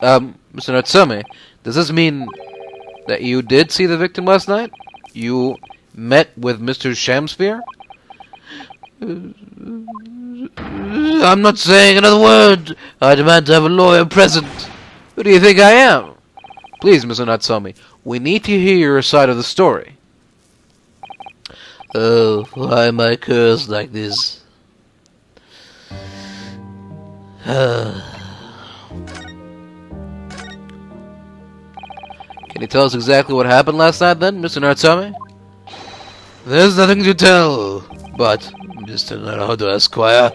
Mr. Natsume, does this mean that you did see the victim last night? You met with Mr. Shamspeare?
I'm not saying another word. I demand to have a lawyer present.
Who do you think I am? Please, Mr. Natsume, we need to hear your side of the story.
Oh, why am I cursed like this?
Can you tell us exactly what happened last night then, Mr. Natsume?
There's nothing to tell, but, Mr. Naruhodo, Esquire,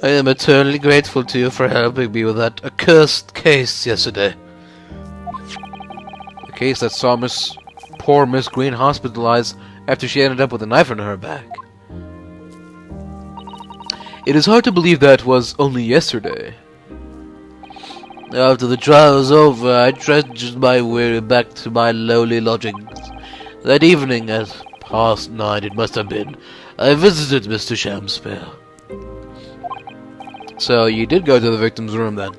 I am eternally grateful to you for helping me with that accursed case yesterday.
The case that saw poor Miss Green hospitalized after she ended up with a knife in her back. It is hard to believe that was only yesterday.
After the trial was over, I trudged my way back to my lowly lodgings. That evening, at 9:30 it must have been, I visited Mr. Shamspeare.
So you did go to the victim's room then?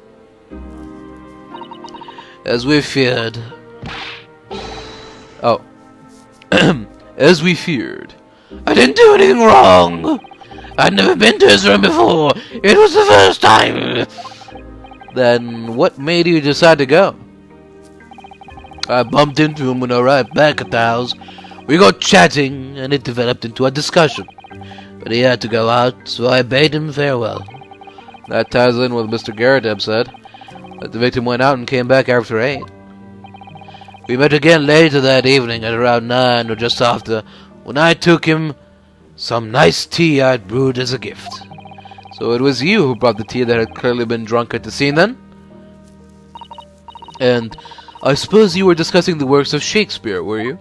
As we feared.
Oh. As we feared.
I didn't do anything wrong! I'd never been to his room before! It was the first time!
Then what made you decide to go?
I bumped into him when I arrived back at the house. We got chatting, and it developed into a discussion. But he had to go out, so I bade him farewell.
That ties in with Mr. Garrett said that the victim went out and came back after 8.
We met again later that evening at around 9 or just after, when I took him some nice tea I'd brewed as a gift.
So it was you who brought the tea that had clearly been drunk at the scene then? And I suppose you were discussing the works of Shakespeare, were you?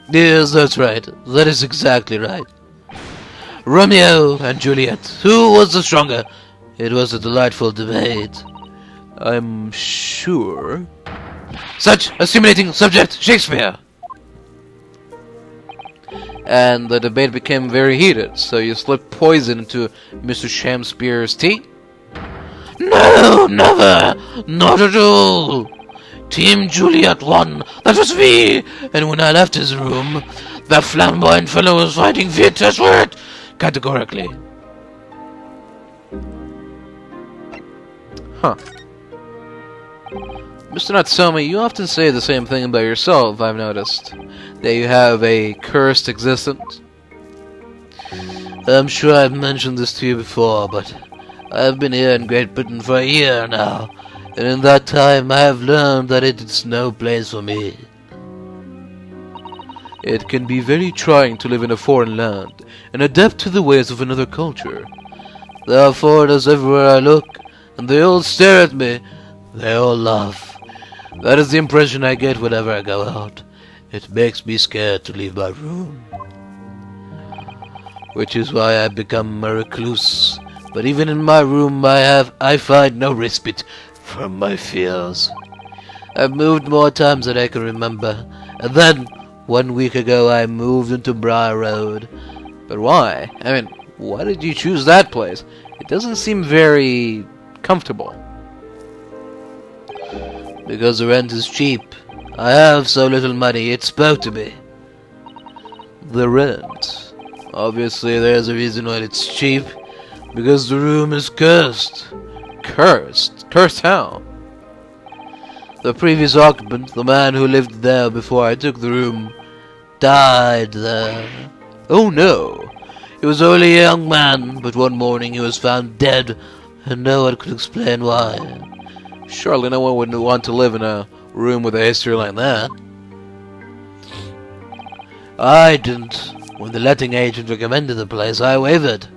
Yes, that's right. That is exactly right. Romeo and Juliet. Who was the stronger? It was a delightful debate.
I'm sure.
Such a stimulating subject, Shakespeare!
And the debate became very heated, so you slipped poison into Mr. Shamspeare's tea?
No, never! Not at all! Team Juliet won. That was me. And when I left his room, that flamboyant fellow was fighting fit. I swear it. Categorically.
Huh. Mr. Natsume, you often say the same thing about yourself, I've noticed. That you have a cursed existence.
I'm sure I've mentioned this to you before, but I've been here in Great Britain for a year now, and in that time I have learned that it is no place for me.
It can be very trying to live in a foreign land and adapt to the ways of another culture.
There are foreigners everywhere I look, and they all stare at me. They all laugh. That is the impression I get whenever I go out. It makes me scared to leave my room. Which is why I've become a recluse. But even in my room I find no respite from my fears. I've moved more times than I can remember. And then, 1 week ago, I moved into Briar Road.
But why? I mean, why did you choose that place? It doesn't seem very comfortable.
Because the rent is cheap. I have so little money, it spoke to me.
The rent.
Obviously, there's a reason why it's cheap. Because the room is cursed.
Cursed? Cursed how?
The previous occupant, the man who lived there before I took the room, died there.
Oh no!
He was only a young man, but one morning he was found dead, and no one could explain why.
Surely no one would want to live in a room with a history like that.
I didn't. When the letting agent recommended the place, I wavered.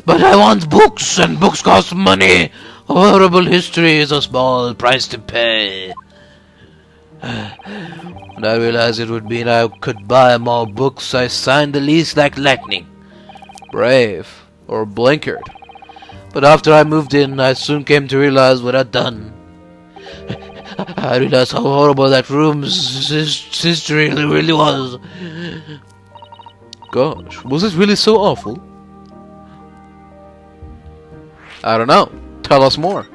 But I want books, and books cost money. Horrible history is a small price to pay. When I realized it would mean I could buy more books, I signed the lease like lightning.
Brave. Or blinkered.
But after I moved in, I soon came to realize what I'd done. I realized how horrible that room's history really was.
Gosh, was it really so awful? I don't know. Tell us more.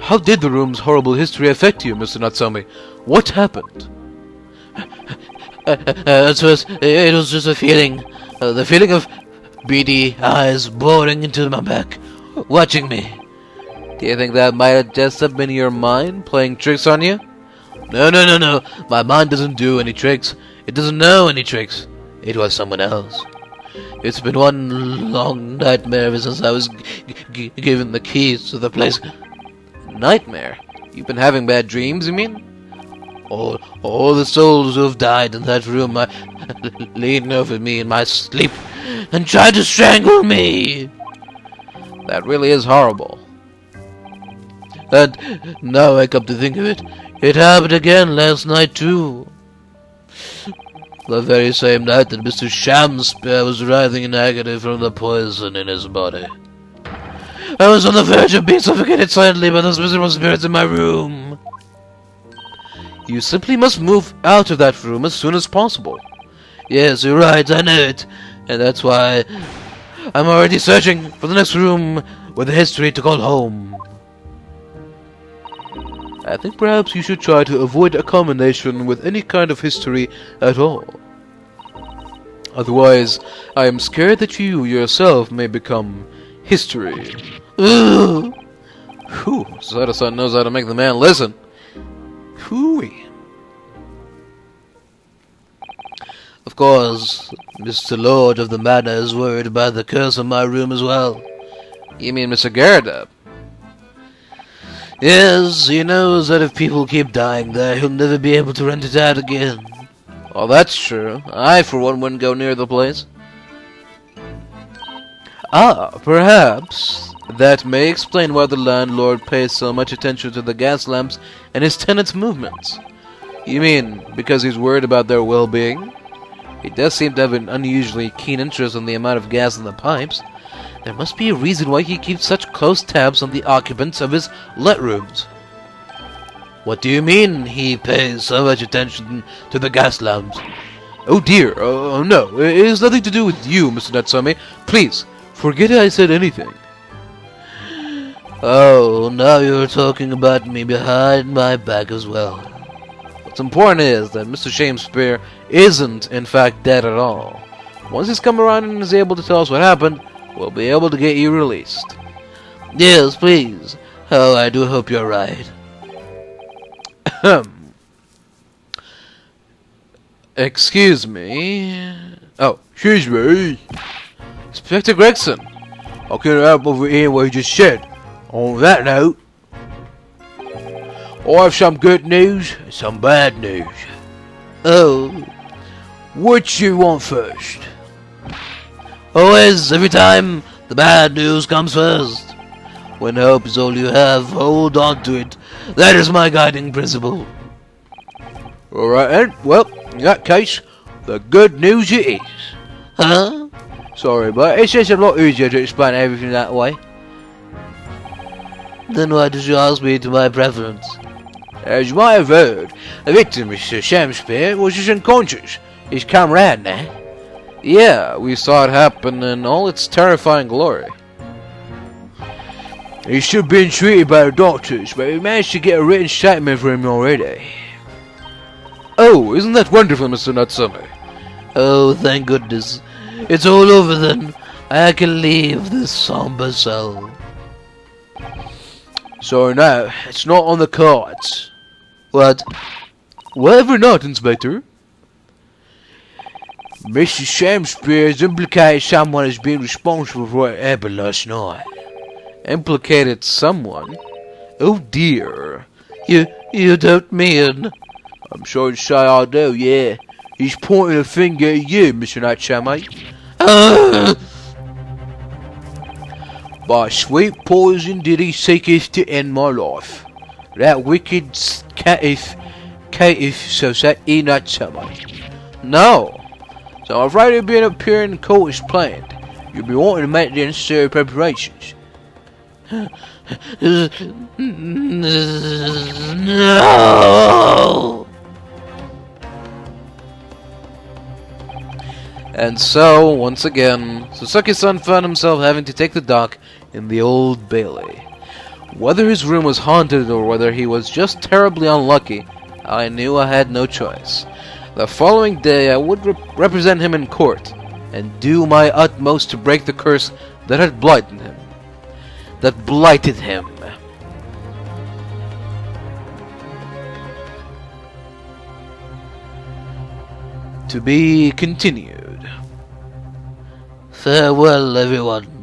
How did the room's horrible history affect you, Mr. Natsume? What happened?
At first, it was just a feeling. The feeling of beady eyes boring into my back, watching me.
Do you think that might have just have been your mind playing tricks on you?
No. My mind doesn't do any tricks. It doesn't know any tricks. It was someone else. It's been one long nightmare ever since I was given the keys to the place.
Nightmare? You've been having bad dreams, you mean?
All the souls who have died in that room leaned over me in my sleep and tried to strangle me.
That really is horrible.
And now I come to think of it, it happened again last night too. The very same night that Mr. Shamspear was writhing in agony from the poison in his body. I was on the verge of being suffocated silently by those miserable spirits in my room.
You simply must move out of that room as soon as possible.
Yes, you're right, I know it. And that's why I'm already searching for the next room with a history to call home.
I think perhaps you should try to avoid a combination with any kind of history at all. Otherwise, I am scared that you yourself may become history.
Ooh.
Whew, Susato-san knows how to make the man listen. Hooey.
Of course, Mr. Lord of the Manor is worried about the curse on my room as well.
You mean Mr. Garrett?
Yes, he knows that if people keep dying there, he'll never be able to rent it out again.
Oh, that's true. I, for one, wouldn't go near the place. Ah, perhaps that may explain why the landlord pays so much attention to the gas lamps and his tenants' movements. You mean because he's worried about their well-being? He does seem to have an unusually keen interest in the amount of gas in the pipes. There must be a reason why he keeps such close tabs on the occupants of his let rooms.
What do you mean he pays so much attention to the gas lamps?
Oh dear, oh no, it has nothing to do with you, Mr. Natsume. Please, forget I said anything.
Oh, now you're talking about me behind my back as well.
What's important is that Mr. Shakespeare isn't, in fact, dead at all. Once he's come around and is able to tell us what happened, we'll be able to get you released.
Yes, please. Oh, I do hope you're right.
Excuse me. Oh, excuse me. Inspector Gregson, I can't help over here what you just said. On that note, I have some good news and some bad news.
Oh,
What you want first?
always, every time, the bad news comes first. When hope is all you have, hold on to it. That is my guiding principle.
Alright then, well, in that case, the good news it is.
Huh?
Sorry, but it's just a lot easier to explain everything that way.
Then why did you ask me to my preference?
As you might have heard, the victim, Mr. Shakespeare, was just unconscious. He's come round now. Yeah, we saw it happen in all its terrifying glory. He's still being treated by the doctors, but we managed to get a written statement from him already. Oh, isn't that wonderful, Mr. Natsume?
Oh, thank goodness. It's all over then. I can leave this somber cell.
So now, it's not on the cards.
What?
Whatever not, Inspector. Mr. Shakespeare has implicated someone as being responsible for what happened last night. Implicated someone? Oh dear.
You don't mean...
I'm sorry to say I do, yeah. He's pointing a finger at you, Mr. Natsume. By sweet poison did he seeketh to end my life. That wicked caitiff Soseki Natsume. No. So I'm afraid of being appearing in court as planned. You'll be wanting to make the necessary preparations.
No!
And so, once again, Soseki-san found himself having to take the dock in the Old Bailey. Whether his room was haunted or whether he was just terribly unlucky, I knew I had no choice. The following day I would represent him in court, and do my utmost to break the curse that had blighted him. To be continued.
Farewell, everyone.